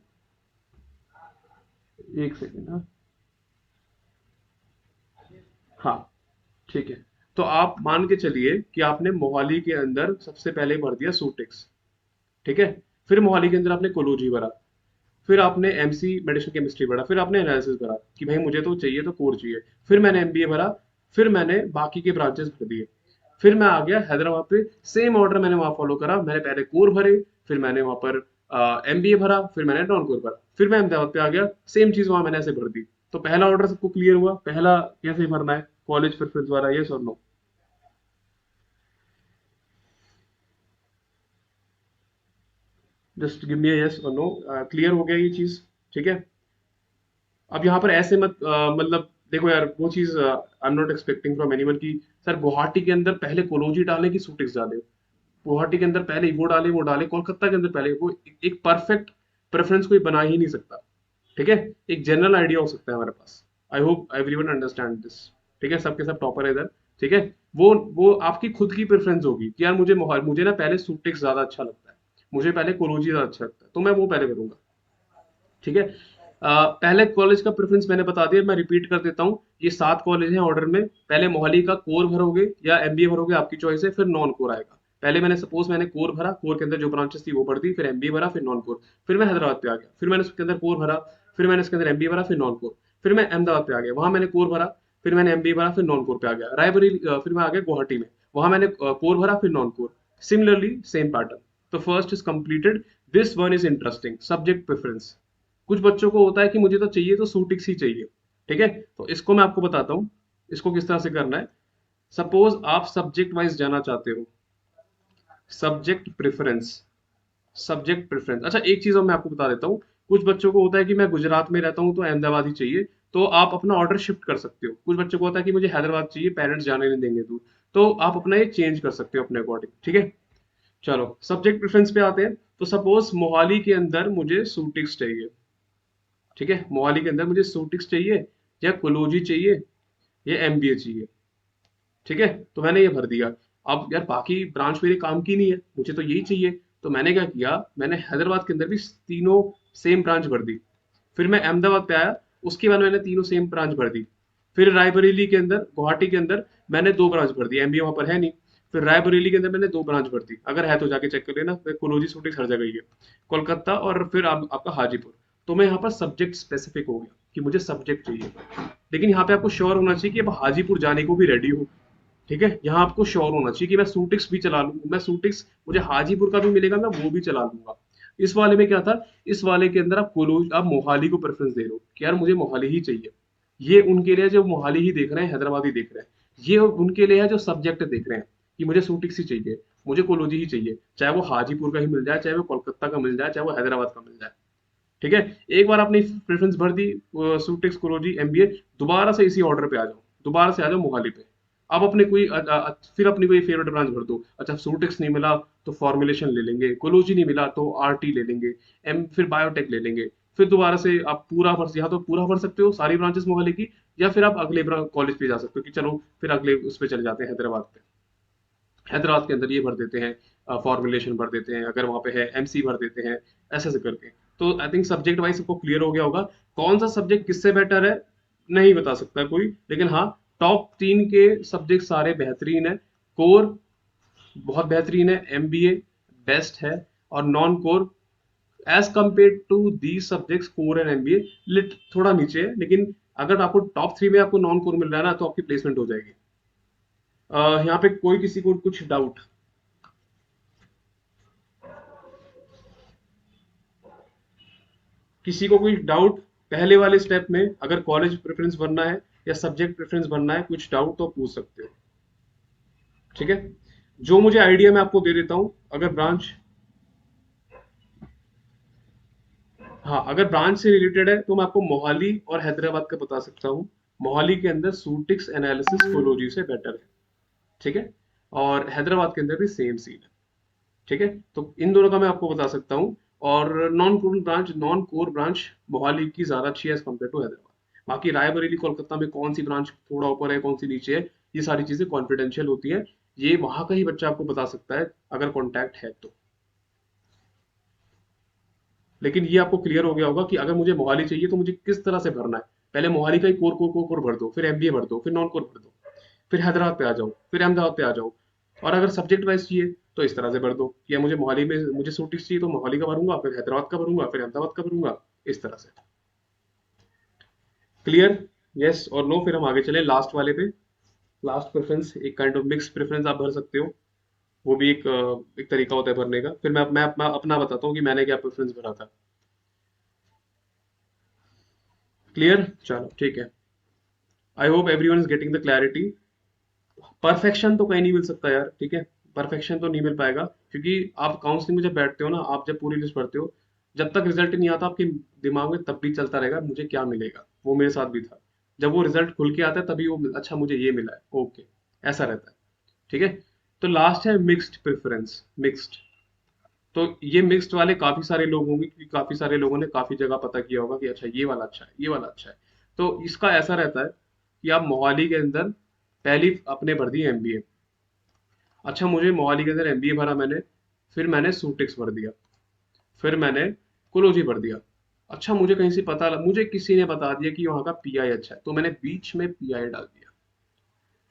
एक सेकेंड, हाँ हाँ, ठीक है। तो आप मान के चलिए कि आपने मोहाली के अंदर सबसे पहले भर दिया सूटिक्स, ठीक है। फिर मोहाली के अंदर आपने कोलोजी भरा, फिर आपने एमसी मेडिसिन केमिस्ट्री भरा, फिर आपने एनालिसिस भरा कि भाई मुझे तो चाहिए तो कोर चाहिए, फिर मैंने एमबीए भरा, फिर मैंने बाकी के ब्रांचेस भर दिए, फिर मैं आ गया हैदराबाद पे, सेम ऑर्डर मैंने वहां फॉलो करा, मैंने पहले कोर भरे, फिर मैंने वहां पर एमबीए भरा, फिर मैंने नॉन कोर भरा, फिर मैं अहमदाबाद पे आ गया, सेम चीज वहां मैंने ऐसे भर दी। तो पहला ऑर्डर सबको क्लियर हुआ, पहला कैसे भरना है, कॉलेज प्रेफरेंस द्वारा, यस और no? Just give me yes और नो, क्लियर हो गया ये चीज, ठीक है। अब यहाँ पर ऐसे मत मतलब देखो यार, वो चीज I am not expecting from anyone कि सर गुवाहाटी के अंदर पहले कोलोजी डाले कि सूटिक्स डाले, गुवाहाटी के अंदर पहले वो डाले, कोलकाता के अंदर पहले वो, एक परफेक्ट प्रेफरेंस कोई बना ही नहीं सकता, ठीक है। एक जनरल आइडिया हो सकता है हमारे पास, I hope everyone understand this, ठीक है, सबके सब टॉपर है इधर, ठीक है। वो आपकी खुद की प्रेफरेंस होगी कि यार मुझे ना पहले सूटिक्स ज्यादा अच्छा लगता है, मुझे पहले कोलोजी ज्यादा अच्छा लगता है, तो मैं वो पहले करूंगा, ठीक है। पहले कॉलेज का प्रेफरेंस मैंने बता दिया, मैं रिपीट कर देता हूँ, ये 7 कॉलेज हैं ऑर्डर में, पहले मोहाली का कोर भरोगे या एमबीए भरोगे, आपकी चॉइस है, फिर नॉन कोर आएगा। पहले मैंने कोर भरा, कोर के अंदर जो ब्रांचेस थी वो भर दी, फिर एमबीए भरा, फिर नॉन कोर, फिर मैं हैदराबाद पे आ गया, फिर मैंने उसके अंदर कोर भरा, फिर मैंने उसके अंदर एमबीए भरा, फिर नॉन कोर, फिर मैं अहमदाबाद पे आ गया, वहां मैंने कोर भरा, फिर मैंने एमबीए भरा, फिर नॉन कोर पे आ गया, रायबरेली फिर मैं आ गया गुवाहाटी में, वहां मैंने कोर भरा, फिर non core, similarly same pattern. तो first is completed, this one is interesting, subject preference. कुछ बच्चों को होता है कि मुझे तो चाहिए तो सूटिक्स ही चाहिए, ठीक है। तो इसको मैं आपको बताता हूँ, इसको किस तरह से करना है। सपोज आप सब्जेक्ट वाइज जाना चाहते हो, सब्जेक्ट प्रेफरेंस, सब्जेक्ट प्रेफरेंस, अच्छा एक चीज और मैं आपको बता देता हूँ, कुछ बच्चों को होता है कि मैं गुजरात में रहता हूँ तो अहमदाबाद ही चाहिए, तो आप अपना ऑर्डर शिफ्ट कर सकते हो। कुछ बच्चों को होता है कि मुझे हैदराबाद चाहिए, पेरेंट्स जाने नहीं देंगे दूर, तो आप अपना ये चेंज कर सकते हो अपने अकॉर्डिंग, ठीक है। चलो सब्जेक्ट प्रेफरेंस पे आते हैं। तो सपोज मोहाली के अंदर मुझे सूटिक्स चाहिए, ठीक है, मोहाली के अंदर मुझे सूटिक्स चाहिए या कोलोजी चाहिए या एमबीए चाहिए, ठीक है। तो मैंने ये भर दिया, अब यार बाकी ब्रांच मेरे काम की नहीं है, मुझे तो यही चाहिए, तो मैंने क्या किया, मैंने हैदराबाद के अंदर भी तीनों सेम ब्रांच भर दी, फिर मैं अहमदाबाद पे आया, उसके बाद मैंने तीनों सेम ब्रांच भर दी, फिर रायबरेली के अंदर, गुवाहाटी के अंदर मैंने 2 ब्रांच भर दी, एमबीए वहां पर है नहीं, फिर रायबरेली के अंदर मैंने 2 ब्रांच भर दी, अगर है तो जाके चेक कर लेना, कोलोजी सूटिक्स हर जगह ही है, कोलकाता और फिर आपका हाजीपुर। तो मैं यहाँ पर सब्जेक्ट स्पेसिफिक हो गया कि मुझे सब्जेक्ट चाहिए, लेकिन यहाँ पे आपको श्योर होना चाहिए कि आप हाजीपुर जाने को भी रेडी हो, ठीक है। यहाँ आपको श्योर होना चाहिए कि मैं सूटिक्स भी चला लूँ, मैं सूटिक्स मुझे हाजीपुर का भी मिलेगा, मैं वो भी चला लूंगा। इस वाले में क्या था, इस वाले के अंदर आप मोहाली को प्रेफरेंस दे रहे हो कि यार मुझे मोहाली ही चाहिए, ये उनके लिए जो मोहाली ही देख रहे हैं, हैदराबाद ही देख रहे हैं, ये उनके लिए है जो सब्जेक्ट देख रहे हैं कि मुझे सूटिक्स ही चाहिए, मुझे कोलोजी ही चाहिए, चाहे वो हाजीपुर का ही मिल जाए, चाहे वो कोलकाता का मिल जाए, चाहे वो हैदराबाद का मिल जाए, ठीक है। एक बार आपने प्रेफरेंस भर दी, सूटेक्स कोलोजी एमबीए, दोबारा से इसी ऑर्डर पे आ जाओ, दोबारा से आ जाओ मोहाली पे। अब अपने कोई फिर अपनी कोई फेवरेट ब्रांच भर दो, अच्छा सूटेक्स नहीं मिला तो फॉर्मुलेशन ले लेंगे, कोलोजी नहीं मिला तो आरटी ले लेंगे, एम फिर बायोटेक ले लेंगे, फिर दोबारा से आप पूरा भर, यहाँ तो पूरा भर सकते हो सारी ब्रांचेस मोहाली की, या फिर आप अगले कॉलेज पे जा सकते हो कि चलो फिर अगले उस पे चले जाते हैं हैदराबाद पे, हैदराबाद के अंदर ये भर देते हैं, फॉर्मुलेशन भर देते हैं, अगर वहाँ पे है एमसी भर देते हैं, ऐसे ऐसे करके। तो आई थिंक सब्जेक्ट वाइज सबको क्लियर हो गया होगा, कौन सा सब्जेक्ट किससे बेटर है नहीं बता सकता कोई, लेकिन हाँ टॉप 3 के सब्जेक्ट सारे बेहतरीन है, कोर बहुत बेहतरीन है, एमबीए बेस्ट है, और non core as compare to the subjects core and MBA लिट थोड़ा नीचे है, लेकिन अगर आपको टॉप 3 में आपको नॉन कोर मिल रहा है ना, तो आपकी प्लेसमेंट हो जाएगी। यहाँ पे कोई किसी को कुछ डाउट? किसी को कोई डाउट पहले वाले स्टेप में, अगर कॉलेज प्रेफरेंस भरना है या सब्जेक्ट प्रेफरेंस भरना है, कुछ डाउट तो पूछ सकते हो, ठीक है। जो मुझे आइडिया मैं आपको दे देता हूं, अगर ब्रांच, हाँ, अगर ब्रांच से रिलेटेड है तो मैं आपको मोहाली और हैदराबाद का बता सकता हूँ। मोहाली के अंदर सूटिक्स एनालिसिस कोलोजी से बेटर है, ठीक है, और हैदराबाद के अंदर भी सेम सीन है, ठीक है। तो इन दोनों का मैं आपको बता सकता हूँ। और नॉन कोर ब्रांच मोहाली की ज्यादा अच्छी है एज कम्पेयर टू हैदराबाद। बाकी रायबरेली कोलकाता में कौन सी ब्रांच थोड़ा ऊपर है, कौन सी नीचे है, ये सारी चीजें कॉन्फिडेंशियल होती है। ये वहां का ही बच्चा आपको बता सकता है अगर कॉन्टैक्ट है तो। लेकिन ये आपको क्लियर हो गया होगा कि अगर मुझे मोहाली चाहिए तो मुझे किस तरह से भरना है। पहले मोहाली का ही कोर भर दो, फिर एमबीए भर दो, फिर नॉन कोर भर दो, फिर हैदराबाद पे आ जाओ, फिर अहमदाबाद पे आ जाओ। और अगर सब्जेक्ट वाइज चाहिए तो इस तरह से भर दो कि मुझे मोहाली में मुझे सूटिक्स चाहिए तो मोहाली का भरूंगा, फिर हैदराबाद का भरूंगा, फिर अहमदाबाद का भरूंगा, इस तरह से। क्लियर? यस और नो? फिर हम आगे चले लास्ट वाले पे। लास्ट प्रेफरेंस एक काइंड ऑफ मिक्स प्रेफरेंस आप भर सकते हो। वो भी एक तरीका होता है भरने का। फिर मैं अपना बताता हूँ कि मैंने क्या प्रेफरेंस भरा था। क्लियर? चलो ठीक है। I hope everyone is getting the clarity. Perfection तो कहीं नहीं मिल सकता यार, ठीक है। परफेक्शन तो नहीं मिल पाएगा क्योंकि आप काउंसलिंग में जब बैठते हो ना, आप जब पूरी लिस्ट पढ़ते हो, जब तक रिजल्ट नहीं आता आपके दिमाग में तब भी चलता रहेगा मुझे क्या मिलेगा। वो मेरे साथ भी था। जब वो रिजल्ट खुल के आता है तभी वो अच्छा मुझे ये मिला है, ओके, ऐसा रहता है, ठीक है। तो लास्ट है मिक्स्ड प्रेफरेंस। मिक्स्ड, तो ये मिक्स्ड वाले काफी सारे लोग होंगे क्योंकि काफी सारे लोगों ने काफी जगह पता किया होगा कि अच्छा ये वाला अच्छा है, ये वाला अच्छा है। तो इसका ऐसा रहता है कि आप मोहाली के अंदर पहली अपने भर दी एमबीए। अच्छा, मुझे मोहाली के अंदर एमबीए भरा मैंने, फिर मैंने सूटिक्स भर दिया, फिर मैंने कोलोजी भर दिया। अच्छा, मुझे कहीं से मुझे किसी ने बता दिया कि वहाँ का पीआई अच्छा है तो मैंने बीच में पीआई डाल दिया।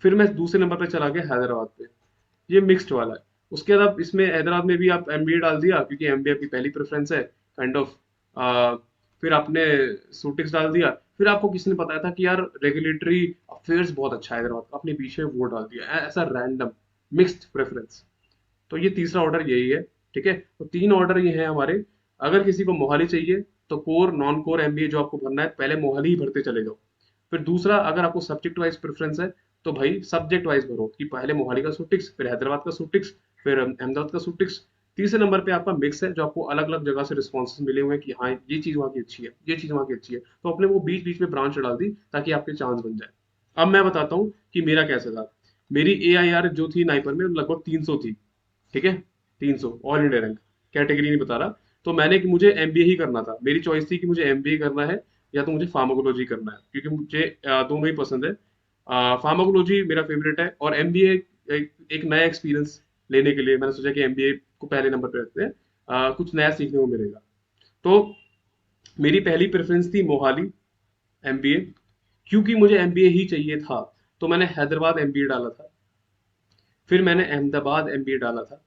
फिर मैं दूसरे नंबर पे चला गया हैदराबाद पे। ये मिक्स्ड वाला है। उसके बाद आप इसमें हैदराबाद में भी आप एमबीए डाल दिया क्योंकि एमबीए आपकी पहली प्रेफरेंस है, काइंड ऑफ। फिर आपने सूटिक्स डाल दिया। फिर आपको किसी ने बताया था कि यार रेगुलेटरी अफेयर्स बहुत अच्छा है हैदराबाद का, आपने बीच में वो डाल दिया। ऐसा रैंडम मिक्स्ड प्रेफरेंस। तो ये तीसरा ऑर्डर यही है, ठीक है। तो तीन ऑर्डर ये हैं हमारे। अगर किसी को मोहाली चाहिए तो कोर नॉन कोर एमबीए जो आपको भरना है पहले मोहाली ही भरते चले जाओ। फिर दूसरा, अगर आपको सब्जेक्ट वाइज प्रेफरेंस है तो भाई सब्जेक्ट वाइज भरो कि पहले मोहाली का सूटिक्स, फिर हैदराबाद का सूटिक्स, फिर अहमदाबाद का सूटिक्स। तीसरे नंबर पे आपका मिक्स है जो आपको अलग अलग जगह से रिस्पॉन्सेज मिले हुए हैं कि हाँ ये चीज वहाँ की अच्छी है, ये चीज वहाँ की अच्छी है, तो अपने वो बीच बीच में ब्रांच डाल दी ताकि आपके चांस बन जाए। अब मैं बताता हूँ कि मेरा कैसे था। मेरी ए आई आर जो थी नाइपर में लगभग 300 थी, ठीक है। 300 ऑल इंडिया रैंक, कैटेगरी नहीं बता रहा। तो मुझे एमबीए ही करना था। मेरी चॉइस थी कि मुझे एमबीए करना है या तो मुझे फार्माकोलॉजी करना है क्योंकि मुझे दोनों ही पसंद है। फार्माकोलॉजी मेरा फेवरेट है और एमबीए एक नया एक्सपीरियंस लेने के लिए मैंने सोचा कि एमबीए को पहले नंबर पे रखते हैं, कुछ नया सीखने को मिलेगा। तो मेरी पहली प्रेफरेंस थी मोहाली एमबीए, क्योंकि मुझे एमबीए ही चाहिए था तो मैंने हैदराबाद एमबीए डाला था, फिर मैंने अहमदाबाद एमबीए डाला था।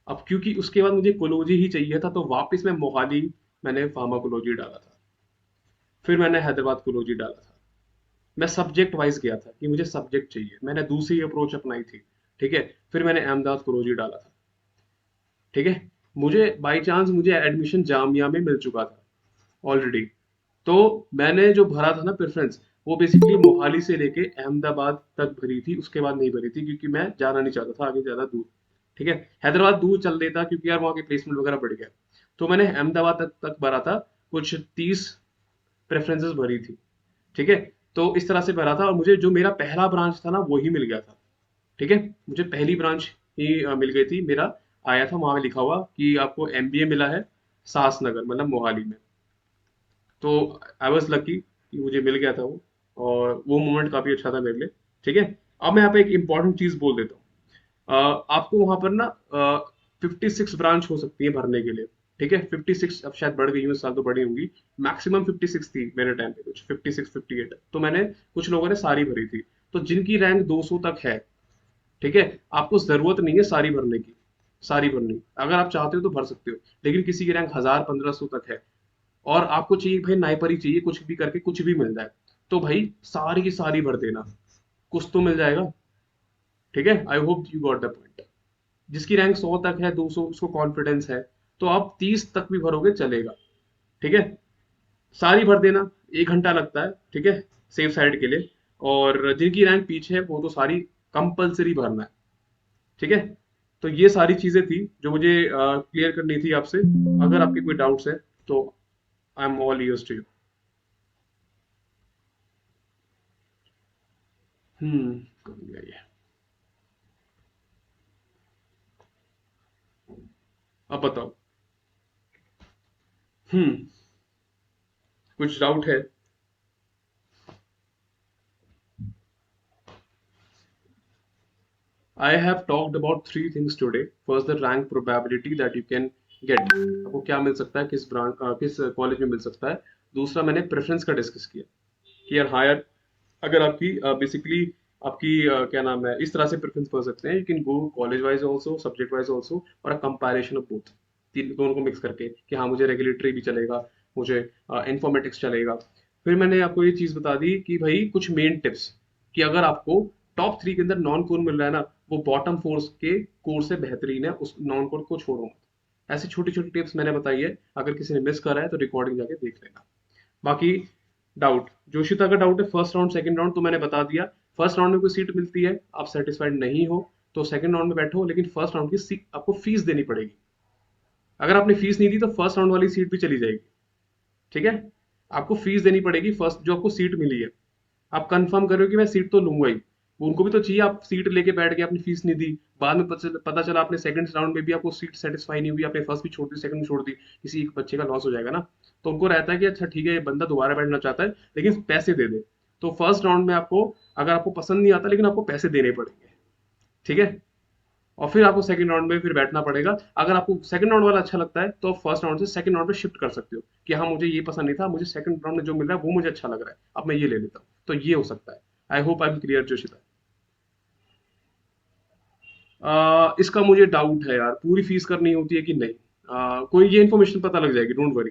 अब क्योंकि उसके बाद मुझे कोलोजी ही चाहिए था तो वापस मैं मोहाली मैंने फार्माकोलॉजी डाला था, फिर मैंने हैदराबाद कोलोजी डाला था। मैं सब्जेक्ट वाइज गया था कि मुझे सब्जेक्ट चाहिए, मैंने दूसरी अप्रोच अपनाई थी, ठीक है। फिर मैंने अहमदाबाद कोलोजी डाला था, ठीक है। मुझे बाई चांस मुझे एडमिशन जामिया में मिल चुका था ऑलरेडी। तो मैंने जो भरा था ना प्रेफरेंस, वो बेसिकली मोहाली से लेके अहमदाबाद तक भरी थी, उसके बाद नहीं भरी थी क्योंकि मैं जाना नहीं चाहता था आगे ज्यादा दूर, ठीक है। हैदराबाद दूर चल देता क्योंकि यार वहाँ के प्लेसमेंट वगैरह बढ़ गया। तो मैंने अहमदाबाद तक भरा था, कुछ 30 प्रेफरेंसेस भरी थी, ठीक है। तो इस तरह से भरा था और मुझे जो मेरा पहला ब्रांच था ना वो ही मिल गया था, ठीक है। मुझे पहली ब्रांच ही मिल गई थी। मेरा आया था वहां पे लिखा हुआ कि आपको एमबीए मिला है सास नगर मतलब मोहाली में। तो आई वॉज लकी कि मुझे मिल गया था वो, और वो मोमेंट काफी अच्छा था मेरे लिए, ठीक है। अब मैं यहाँ पे एक इंपॉर्टेंट चीज बोल देता हूँ। आपको वहां पर ना 56 ब्रांच हो सकती है भरने के लिए, ठीक है। 56, अब शायद बढ़ गई है, इस साल तो बढ़ी होंगी। मैक्सिमम 56 थी मेरे टाइम पे, कुछ 56 58। तो मैंने, कुछ लोगों ने सारी भरी थी। तो जिनकी रैंक 200 तक है, ठीक है, आपको जरूरत नहीं है सारी भरने की। सारी भरनी अगर आप चाहते हो तो भर सकते हो, लेकिन किसी की रैंक 1000 1500 तक है और आपको चाहिए भाई नाइपर ही चाहिए, कुछ भी करके कुछ भी मिल जाए, तो भाई सारी की सारी भर देना, कुछ तो मिल जाएगा, ठीक है। I hope you got the point. जिसकी रैंक 100 तक है, 200, उसको कॉन्फिडेंस है, तो आप 30 तक भी भरोगे चलेगा, ठीक है। सारी भर देना, 1 घंटा लगता है, ठीक है, सेफ साइड के लिए। और जिनकी रैंक पीछे है वो तो सारी कंपलसरी भरना है, ठीक है। तो ये सारी चीजें थी जो मुझे क्लियर करनी थी आपसे। अगर आपके कोई डाउट्स है तो I am all ears to you. कर दिया ये। अब बताओ। कुछ डाउट है? I have talked about three things today. First, the rank probability that you can get. आपको क्या मिल सकता है, किस ब्रांच किस कॉलेज में मिल सकता है। दूसरा मैंने प्रेफरेंस का डिस्कस किया कि यार हायर अगर आपकी बेसिकली आपकी क्या नाम है, इस तरह से प्रेफरेंस कर सकते हैं। You can go college wise also, subject wise also, और अ कंपैरिजन ऑफ बोथ, तीन दोनों को मिक्स करके कि हाँ मुझे रेगुलेटरी भी चलेगा, मुझे इंफॉर्मेटिक्स चलेगा। फिर मैंने आपको ये चीज़ बता दी कि भाई कुछ मेन टिप्स कि अगर आपको टॉप 3 के अंदर नॉन कोर मिल रहा है ना, वो बॉटम 4 के कोर से बेहतरीन है, उस नॉन कोर को छोड़ो मत। ऐसी छोटी-छोटी टिप्स मैंने बताई है, अगर किसी ने मिस करा है तो रिकॉर्डिंग जाके देख लेना। बाकी डाउट, जोशिता का डाउट है फर्स्ट राउंड सेकंड राउंड, तो मैंने बता दिया। फर्स्ट राउंड में कोई सीट मिलती है, आप सेटिस्फाइड नहीं हो तो सेकंड राउंड में बैठो, लेकिन फर्स्ट राउंड की सीट आपको फीस देनी पड़ेगी। अगर आपने फीस नहीं दी तो फर्स्ट राउंड वाली सीट भी चली जाएगी। ठीक है, आपको फीस देनी पड़ेगी फर्स्ट जो आपको सीट मिली है। आप कंफर्म करो कि मैं सीट तो लूंगा ही, उनको भी तो चाहिए। आप सीट लेके बैठ गए, आपने फीस नहीं दी, बाद में पता चला आपने सेकंड राउंड में भी आपको सीट सेटिस्फाई नहीं हुई, आपने फर्स्ट भी छोड़ दी, सेकंड भी छोड़ दी, किसी एक बच्चे का लॉस हो जाएगा ना। तो उनको रहता है कि अच्छा ठीक है ये बंदा दोबारा बैठना चाहता है लेकिन पैसे दे दे। तो फर्स्ट राउंड में आपको, अगर आपको पसंद नहीं आता, लेकिन आपको पैसे देने पड़ेंगे। ठीक है, और फिर आपको सेकंड राउंड में फिर बैठना पड़ेगा। अगर आपको सेकंड राउंड वाला अच्छा लगता है तो आप फर्स्ट राउंड से सेकंड राउंड में शिफ्ट कर सकते हो कि हाँ मुझे ये पसंद नहीं था, मुझे सेकंड राउंड में जो मिल रहा है वो मुझे अच्छा लग रहा है, अब मैं ये ले लेता हूँ। तो ये हो सकता है। I hope I am clear Joshita. इसका मुझे डाउट है यार, पूरी फीस करनी होती है कि नहीं। कोई ये इन्फॉर्मेशन पता लग जाएगी, डोंट वरी।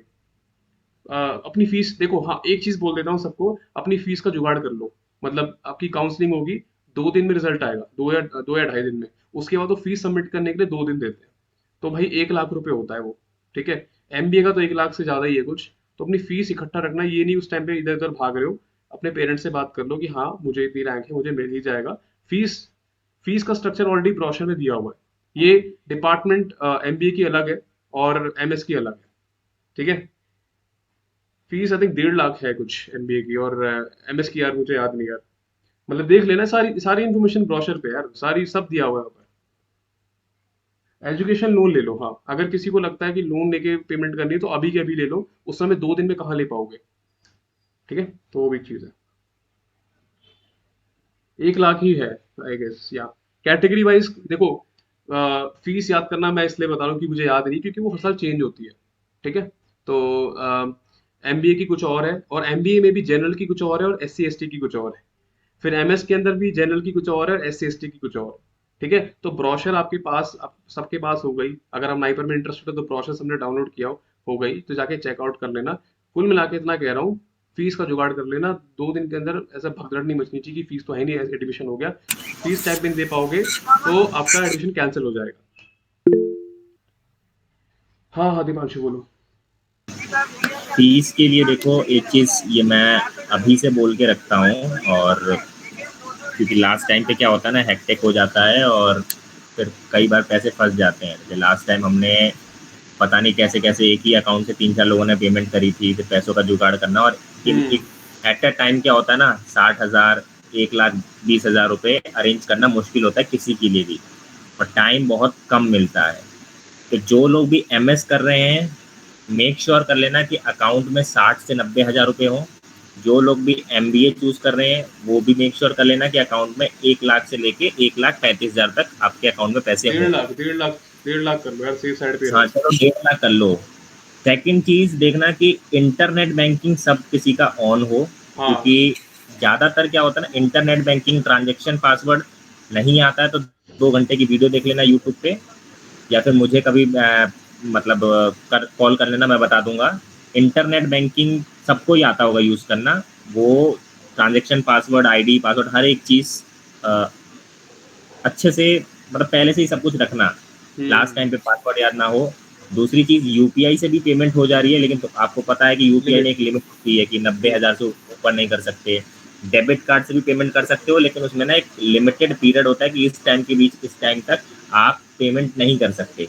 अपनी फीस देखो, हाँ एक चीज बोल देता हूँ सबको, अपनी फीस का जुगाड़ कर लो। मतलब आपकी काउंसलिंग होगी, 2 दिन में रिजल्ट आएगा, 2 या 2.5 दिन में। उसके बाद वो फीस सबमिट करने के लिए 2 दिन देते हैं। तो भाई 1 लाख रुपए होता है वो। ठीक है, एमबीए का तो 1 लाख से ज्यादा ही है कुछ। तो अपनी फीस इकट्ठा रखना, ये नहीं उस टाइम पे इधर उधर भाग रहे हो। अपने पेरेंट्स से बात कर लो कि हाँ मुझे इतनी रैंक है, मुझे मिल ही जाएगा। फीस फीस का स्ट्रक्चर ऑलरेडी ब्रोशर में दिया हुआ है। ये डिपार्टमेंट एमबीए की अलग है और एमएस की अलग है। ठीक है, फीस आई थिंक 1.5 लाख है कुछ एमबीए की, और एमएस की यार मुझे याद नहीं यार। मतलब देख लेना, सारी सारी इन्फॉर्मेशन ब्रोशर पे यार, सारी सब दिया हुआ है ऊपर। एजुकेशन लोन ले लो, हाँ अगर किसी को लगता है कि लोन लेके पेमेंट करनी है तो अभी के अभी ले लो, उस समय 2 दिन में कहाँ ले पाओगे। ठीक है, तो वो भी चीज है। 1 लाख ही है आई गेस। या कैटेगरी वाइज देखो, फीस याद करना मैं इसलिए बता रहा हूँ कि मुझे याद नहीं, क्योंकि वो हर साल चेंज होती है। ठीक है, तो एमबीए की कुछ और है, और एमबीए में भी जनरल की कुछ और है और एससी एसटी की कुछ और है। फिर एमएस के अंदर भी जनरल की कुछ और है और एससी एसटी की कुछ और है। ठीक है, तो ब्रोशर आपके पास, आप सबके पास हो गई। अगर आप नाइपर में इंटरेस्टेड हो तो ब्रोशर हमने डाउनलोड किया हो गई, तो जाके चेकआउट कर लेना। कुल मिला के इतना कह रहा हूँ, फीस का जुगाड़ कर लेना। 2 दिन के अंदर ऐसा भगदड़ नहीं मचनी चाहिए कि फीस तो है नहीं, एडमिशन हो गया। फीस टाइप नहीं दे पाओगे तो आपका एडमिशन कैंसिल हो जाएगा। हाँ हाँ दीपांशु बोलो। फीस के लिए देखो, एक चीज़ ये मैं अभी से बोल के रखता हूँ, और क्योंकि लास्ट टाइम पे क्या होता है ना, हेक्टिक हो जाता है और फिर कई बार पैसे फंस जाते हैं। जैसे लास्ट टाइम हमने पता नहीं कैसे कैसे एक ही अकाउंट से 3-4 लोगों ने पेमेंट करी थी, फिर पैसों का जुगाड़ करना। और एट अ टाइम क्या होता है ना, 60,000 1,20,000 रुपये अरेंज करना मुश्किल होता है किसी के लिए भी, और टाइम बहुत कम मिलता है। तो जो लोग भी एमएस कर रहे हैं, मेक श्योर कर लेना कि अकाउंट में 60 से 90,000 रुपये हों। जो लोग भी एमबीए चूज कर रहे हैं, वो भी मेक श्योर कर लेना कि अकाउंट में 1 लाख से लेके 1,35,000 तक आपके अकाउंट में पैसे हों। 1.5 लाख कर लो यार, सेफ साइड पे हाँ रहो। चलो 1.5 लाख कर लो। सेकंड चीज देखना कि इंटरनेट बैंकिंग सब किसी का ऑन हो, हाँ क्योंकि ज़्यादातर क्या होता है ना, इंटरनेट बैंकिंग ट्रांजेक्शन पासवर्ड नहीं आता है तो 2 घंटे की वीडियो देख लेना यूट्यूब पे, या फिर मुझे कभी मतलब कॉल कर लेना, मैं बता दूंगा। इंटरनेट बैंकिंग सबको ही आता होगा यूज़ करना। वो ट्रांजेक्शन पासवर्ड, आईडी पासवर्ड, हर एक चीज़ अच्छे से, मतलब पहले से ही सब कुछ रखना, लास्ट टाइम पे पासवर्ड याद ना हो। दूसरी चीज़, यूपीआई से भी पेमेंट हो जा रही है, लेकिन तो आपको पता है कि यूपीआई में एक लिमिट होती है कि 90,000 से ऊपर नहीं कर सकते। डेबिट कार्ड से भी पेमेंट कर सकते हो, लेकिन उसमें ना एक लिमिटेड पीरियड होता है कि इस टाइम के बीच, इस टाइम तक आप पेमेंट नहीं कर सकते।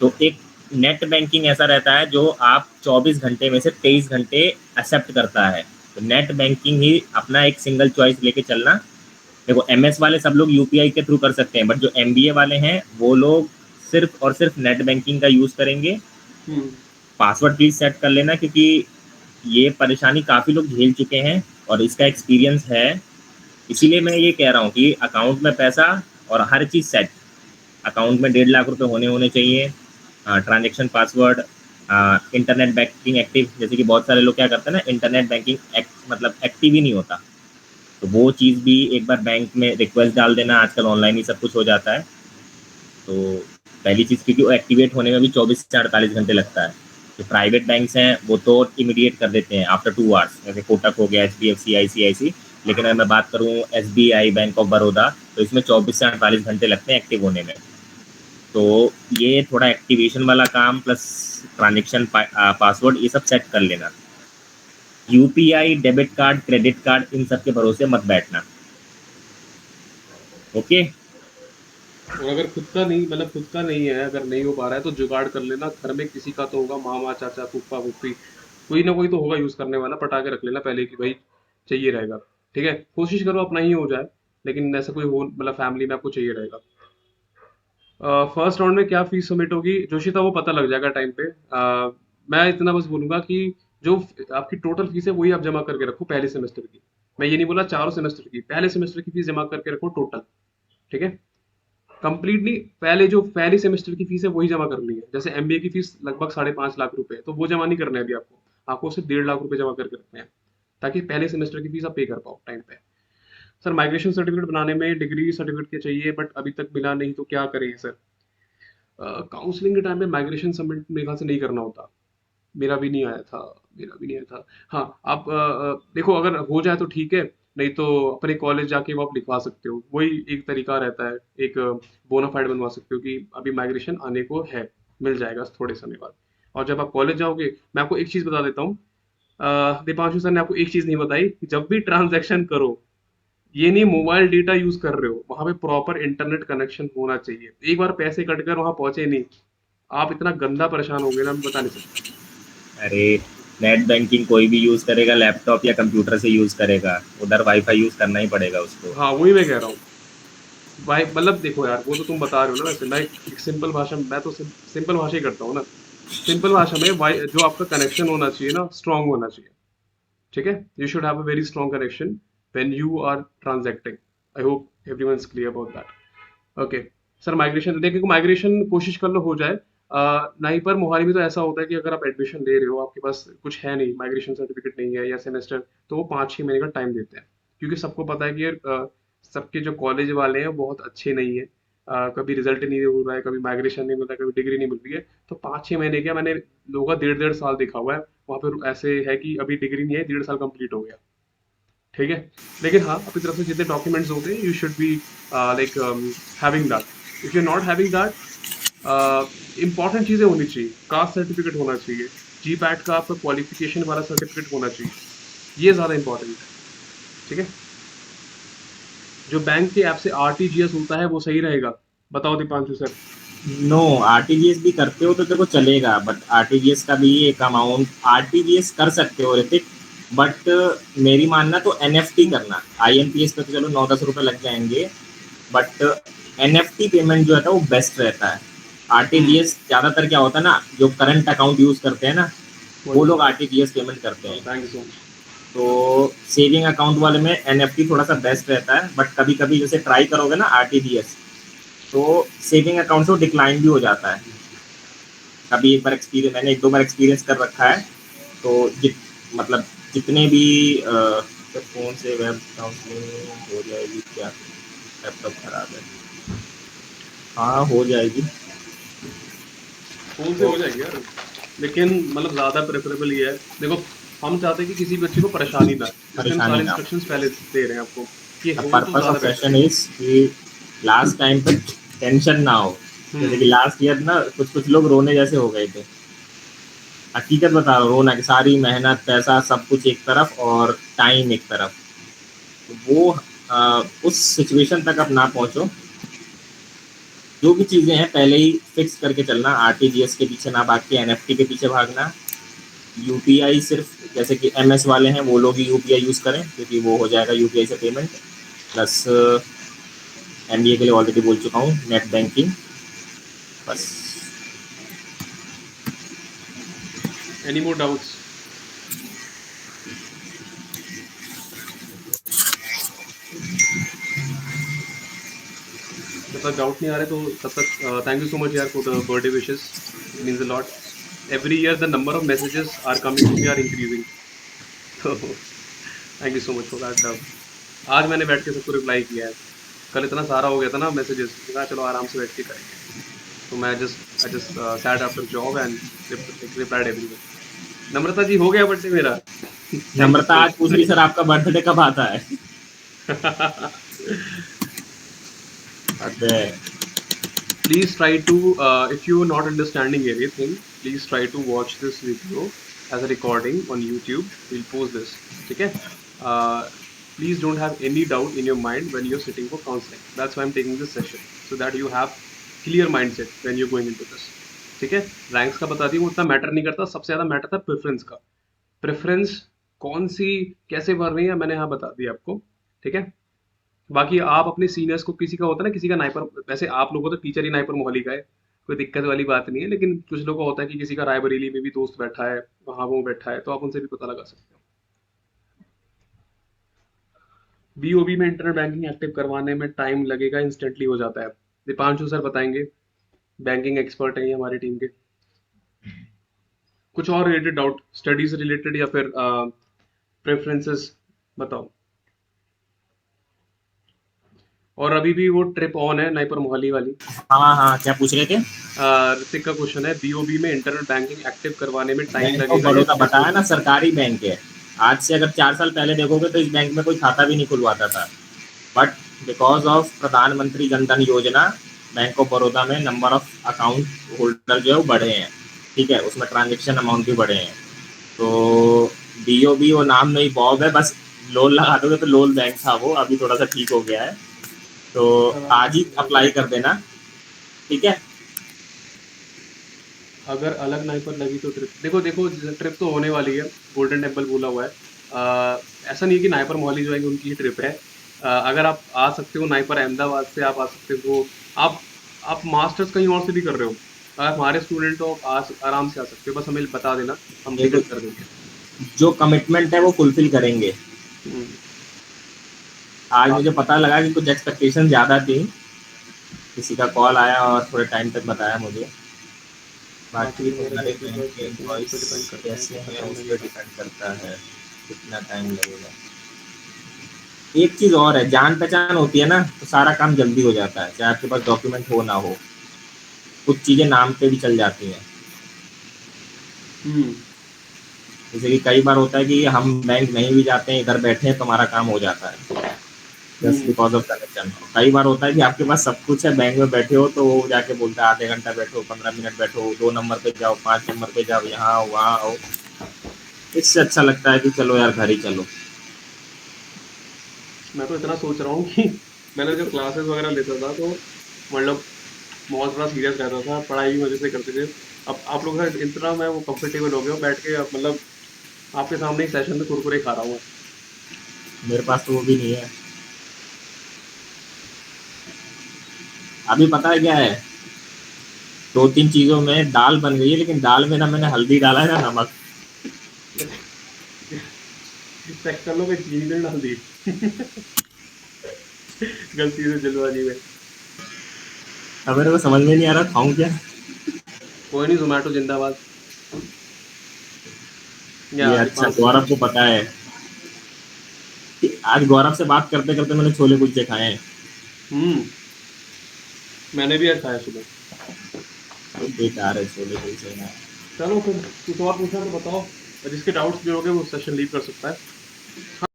तो एक नेट बैंकिंग ऐसा रहता है जो आप 24 घंटे में से 23 घंटे एक्सेप्ट करता है। तो नेट बैंकिंग ही अपना एक सिंगल चॉइस लेके चलना। देखो एमएस वाले सब लोग यूपीआई के थ्रू कर सकते हैं, बट जो एमबीए वाले हैं वो लोग सिर्फ और सिर्फ नेट बैंकिंग का यूज़ करेंगे। हम्म। पासवर्ड प्लीज सेट कर लेना, क्योंकि ये परेशानी काफ़ी लोग झेल चुके हैं और इसका एक्सपीरियंस है। इसीलिए मैं ये कह रहा हूँ कि अकाउंट में पैसा और हर चीज़ सेट, अकाउंट में 1.5 लाख रुपए होने चाहिए, transaction password, internet banking active. जैसे कि बहुत सारे लोग क्या करते हैं ना, इंटरनेट बैंकिंग मतलब एक्टिव ही नहीं होता, तो वो चीज़ भी एक बार बैंक में रिक्वेस्ट डाल देना। आजकल ऑनलाइन ही सब कुछ हो जाता है। तो पहली चीज़, क्योंकि वो एक्टिवेट होने में भी 24 से 48 घंटे लगता है। जो प्राइवेट बैंक्स हैं वो तो इमीडिएट कर देते हैं आफ्टर 2 आवर्स, जैसे कोटक हो गया, HDFC, ICICI। लेकिन अगर मैं बात करूँ SBI, बैंक ऑफ बड़ौदा, तो इसमें 24 से 48 घंटे लगते हैं एक्टिव होने में। तो ये थोड़ा एक्टिवेशन वाला काम प्लस ट्रांजेक्शन पासवर्ड ये सब सेट कर लेना। UPI, debit card, credit card, इन सब के भरोसे मत बैठना। ओके। और अगर खुद का नहीं, मतलब खुद का नहीं है, अगर नहीं हो पा रहा है तो जुगाड़ कर लेना, घर में किसी का तो होगा, मामा चाचा फूफा फूफी, कोई ना कोई तो होगा यूज करने वाला, पटा के रख लेना पहले कि भाई चाहिए रहेगा। ठीक है, कोशिश करो अपना ही हो जाए, लेकिन ऐसा कोई हो, मतलब फैमिली में आपको चाहिए रहेगा। फर्स्ट राउंड में क्या फीस सबमिट होगी जोशिता, वो पता लग जाएगा टाइम पे। मैं इतना बस बोलूंगा कि जो आपकी टोटल फीस है वही आप जमा करके रखो पहले सेमेस्टर की। मैं ये नहीं बोला चारों सेमेस्टर की, पहले सेमेस्टर की फीस जमा करके रखो टोटल। ठीक है, कंप्लीट नहीं, पहले जो पहले सेमेस्टर की फीस है वही जमा करनी है। जैसे एमबीए की फीस लगभग 5.5 लाख रुपए है, तो वो जमा नहीं करना है अभी आपको, आपको सिर्फ 1.5 लाख रुपए जमा करके रखने हैं, ताकि पहले सेमेस्टर की फीस आप पे कर पाओ टाइम पे। सर माइग्रेशन सर्टिफिकेट बनाने में डिग्री सर्टिफिकेट के चाहिए, बट अभी तक मिला नहीं तो क्या करें सर? काउंसलिंग के टाइम में माइग्रेशन सबमिट मेरे ख्याल से नहीं करना होता, मेरा भी नहीं आया था, मेरा भी नहीं आया था। हाँ, आप देखो अगर हो जाए तो ठीक है, नहीं तो अपने कॉलेज जाके वो आप लिखवा सकते हो, वही एक तरीका रहता है, एक बोनाफाइड बनवा सकते हो कि अभी माइग्रेशन आने को है, मिल जाएगा थोड़े समय बाद। और जब आप कॉलेज जाओगे, मैं आपको एक चीज बता देता हूँ, दीपांशु सर ने आपको एक चीज नहीं बताई कि जब भी ट्रांजैक्शन करो, ये नहीं मोबाइल डेटा यूज कर रहे हो, वहां पे प्रॉपर इंटरनेट कनेक्शन होना चाहिए। एक बार पैसे कट कर वहां पहुंचे नहीं, आप इतना गंदा परेशान हो गए ना, मैं बता नहीं सकता। अरे नेट बैंकिंग कोई भी यूज़ करेगा, लैपटॉप या कंप्यूटर से यूज़ करेगा, उधर वाईफाई यूज़ करना ही पड़ेगा उसको। हाँ, वही मैं कह रहा हूँ भाई, मतलब देखो यार, वो तो तुम बता रहे हो ना, वैसे मैं एक सिंपल भाषा में, मैं तो सिंपल भाषा ही करता हूँ ना। सिंपल भाषा में जो आपका कनेक्शन होना चाहिए ना, स्ट्रांग होना चाहिए। ठीक है, you should have a very strong connection when you are transacting. I hope everyone is clear about that. Okay sir, migration देखिए, माइग्रेशन कोशिश कर लो हो जाए। नहीं, पर मोहाली में तो ऐसा होता है कि अगर आप एडमिशन ले रहे हो, आपके पास कुछ है नहीं, माइग्रेशन सर्टिफिकेट नहीं है या सेमेस्टर, तो वो 5-6 महीने का टाइम देते हैं। क्योंकि सबको पता है कि यार, सबके जो कॉलेज वाले हैं वो बहुत अच्छे नहीं है। कभी रिजल्ट नहीं हो रहा है, कभी माइग्रेशन नहीं मिल रहा है, कभी डिग्री नहीं मिल रही है, तो 5-6 महीने क्या, मैंने लोगों का 1.5-1.5 साल देखा हुआ है। वहाँ पे ऐसे है कि अभी डिग्री नहीं है, 1.5 साल कंप्लीट हो गया। ठीक है, लेकिन हाँ, अपनी तरफ से जितने डॉक्यूमेंट्स होते हैं, you should be like having that. If you are not having that, important चीजें होनी चाहिए, कास्ट सर्टिफिकेट होना चाहिए, जी पैट का आपका क्वालिफिकेशन वाला सर्टिफिकेट होना चाहिए, ये ज्यादा इंपॉर्टेंट है। ठीक है, जो बैंक के ऐप से आरटीजीएस होता है वो सही रहेगा? बताओ दीपांशु सर। नो, आरटीजीएस भी करते हो तो देखो चलेगा, बट आरटीजीएस का भी एक अमाउंट, आरटीजीएस कर सकते हो ऋतिक, बट मेरी मानना तो एनएफटी करना। आईएमपीएस पे तो चलो 9-10 रुपए लग जाएंगे, बट एनएफटी पेमेंट जो है वो बेस्ट रहता है। हम्म, आरटीजीएस ज़्यादातर क्या होता है ना, जो करंट अकाउंट यूज़ करते हैं ना, वो वही। लोग आरटीजीएस पेमेंट करते हैं। Thank you so much. तो सेविंग अकाउंट वाले में एनएफटी थोड़ा सा बेस्ट रहता है, बट कभी कभी जैसे ट्राई करोगे ना आरटीजीएस, तो सेविंग अकाउंट से डिक्लाइन भी हो जाता है। कभी एक बार एक्सपीरियंस, मैंने 1-2 बार एक्सपीरियंस कर रखा है। तो मतलब जितने भी फ़ोन से वेब काउंसलिंग हो जाएगी क्या? लैपटॉप खराब है। हाँ हो जाएगी। फोन से तो हो जाएगी यार, लेकिन मतलब ज्यादा प्रेफरेबल ये है। देखो, हम चाहते हैं कि किसी बच्चे को परेशानी ना आए, इसलिए हम परेशानी सारे ना हो। इंस्ट्रक्शंस पहले दे रहे हैं आपको, कि द हो तो पर्पस ज्यादा ऑफ बेटर है। सेशन इज कि लास्ट टाइम पे टेंशन ना हो। जैसे कि हम्म। लास्ट ईयर ना कुछ कुछ लोग रोने जैसे हो गए थे। हकीकत बता रहा हूँ, रोना कि सारी मेहनत पैसा सब कुछ एक तरफ और टाइम एक तरफ। तो वो उस सिचुएशन तक आप ना पहुँचो। जो भी चीज़ें हैं पहले ही फिक्स करके चलना, आरटीजीएस के पीछे ना भाग के एनएफटी के पीछे भागना। यूपीआई सिर्फ जैसे कि एमएस वाले हैं वो लोग ही यूपीआई यूज़ करें, क्योंकि वो हो जाएगा यूपीआई से पेमेंट। प्लस एमबीए के लिए ऑलरेडी बोल चुका हूँ, नेट बैंकिंग, बस। Any more doubts? जब तक डाउट नहीं आ रहे तो तब तक थैंक यू सो मच यार for the birthday wishes, it means a lot. Every year the number of messages are coming to me are increasing, तो thank you so much for that. आज मैंने बैठ के सबको रिप्लाई किया है, कल इतना सारा हो गया था ना मैसेजेस, कहा चलो आराम से बैठ के करेंगे, तो मैं I just sat after job and replied everyone. Namrata ji हो गया बर्थडे मेरा। नम्रता आज पूछ रही सर आपका बर्थडे कब आता है? Please try to, if you are not understanding anything, please try to watch this video as a recording on YouTube. We'll post this. ठीक है? Please don't have any doubt in your mind when you're sitting for counseling. That's why I'm taking this session, so that you have clear mindset when you're going into this. ठीक है? Ranks का बता दी, वो उतना matter नहीं करता, सबसे ज़्यादा मैटर था प्रेफरेंस का। प्रेफरेंस कौन सी कैसे भर रही है मैंने यहाँ बता दिया आपको, ठीक है? बाकी आप अपने सीनियर्स को, किसी का होता है ना, किसी का नाइपर, वैसे आप लोगों को तो टीचर ही नाइपर मोहाली का है, कोई दिक्कत वाली बात नहीं है, लेकिन कुछ लोगों को होता है कि किसी का रायबरेली में भी दोस्त बैठा है, वहाँ वो बैठा है, तो आप उनसे भी पता लगा सकते हो। बीओबी में इंटरनेट बैंकिंग एक्टिव करवाने में टाइम लगेगा, इंस्टेंटली हो जाता है। दीपांशु सर बताएंगे, बैंकिंग एक्सपर्ट है हमारी टीम के। कुछ और रिलेटेड डाउट, स्टडीज रिलेटेड या फिर प्रेफरेंसेस बताओ। और अभी भी वो ट्रिप ऑन है नाइपर मोहाली वाली। हाँ, क्या पूछ रहे थे? ऋतिक का क्वेश्चन है, बीओबी में इंटरनेट बैंकिंग एक्टिव करवाने में टाइम बैंक ऑफ लगेगा? बड़ौदा बताया ना, सरकारी बैंक है। आज से अगर 4 साल पहले देखोगे तो इस बैंक में कोई खाता भी नहीं खुलवाता था, बट बिकॉज ऑफ प्रधानमंत्री जनधन योजना, बैंक ऑफ बड़ौदा में नंबर ऑफ अकाउंट होल्डर जो है वो बढ़े हैं, ठीक है, उसमें ट्रांजेक्शन अमाउंट भी बढ़े हैं। तो बीओबी वो नाम नहीं, बॉब है, बस लोन लगा दोगे तो लोन बैंक था वो, अभी थोड़ा सा ठीक हो गया है, तो आज ही अप्लाई कर देना, ठीक है। अगर अलग नाइपर लगी तो ट्रिप, देखो ट्रिप तो होने वाली है, गोल्डन टेम्पल बोला हुआ है। ऐसा नहीं है कि नाइपर मोहाली जो है उनकी ही ट्रिप है। अगर आप आ सकते हो नाइपर अहमदाबाद से, आप आ सकते हो। आप मास्टर्स कहीं और से भी कर रहे हो, अगर हमारे स्टूडेंट हो आप आराम से आ सकते हो, बस हमें बता देना, हम टिकट कर देंगे। जो कमिटमेंट है वो फुलफिल करेंगे। आज मुझे पता लगा कि कुछ एक्सपेक्टेशन ज़्यादा थी, किसी का कॉल आया और थोड़े टाइम तक बताया मुझे। बाकी तो हमारे बैंक के इनवॉइस कैसे हैं उस पर डिपेंड करता है कितना टाइम लगेगा। एक चीज़ और है, जान पहचान होती है ना तो सारा काम जल्दी हो जाता है, चाहे आपके पास डॉक्यूमेंट हो ना हो, कुछ चीज़ें नाम पे भी चल जाती हैं। जैसे कि कई बार होता है कि हम बैंक नहीं भी जाते हैं, इधर बैठे हैं तो हमारा काम हो जाता है जस्ट बिकॉज ऑफ कनेक्शन। कई बार होता है कि आपके पास सब कुछ है, बैंक में बैठे हो तो वो जाके बोलता है आधे घंटा बैठो, 15 मिनट बैठो, 2 नंबर पे जाओ, 5 नंबर पे जाओ, यहाँ आओ वहाँ आओ। इससे अच्छा लगता है कि चलो यार घर ही चलो। मैं तो इतना सोच रहा हूँ कि मैंने जो क्लासेस वगैरह लेता था तो मतलब बहुत बड़ा सीरियस रहता था, पढ़ाई भी मजे से करते थे। अब आप लोग का इतना मैं वो कंफर्टेबल हो गया हूँ बैठ के, मतलब आपके सामने एक सेशन में कुरकुरे खा रहा हूँ। मेरे पास तो वो भी नहीं है। अभी पता है क्या है, 2-3 चीज़ों में दाल बन गई है, लेकिन दाल में ना मैंने हल्दी डाला है ना नमक। चेक कर लो कि चीनी नहीं डाल दी गलती से जल्दबाजी में। अब मेरे को समझ में नहीं आ रहा खाऊं क्या। कोई नहीं, जोमेटो जिंदाबाद। ये अच्छा, गौरव को पता है कि आज गौरव से बात करते करते मैंने छोले कुलचे खाए हैं। मैंने भी आज खाया सुबह। बेकार है छोले कुलचे ना। चलो फिर कुछ और पूछना तो बताओ, और जिसके डाउट्स भी होंगे वो सेशन लीव कर सकता है।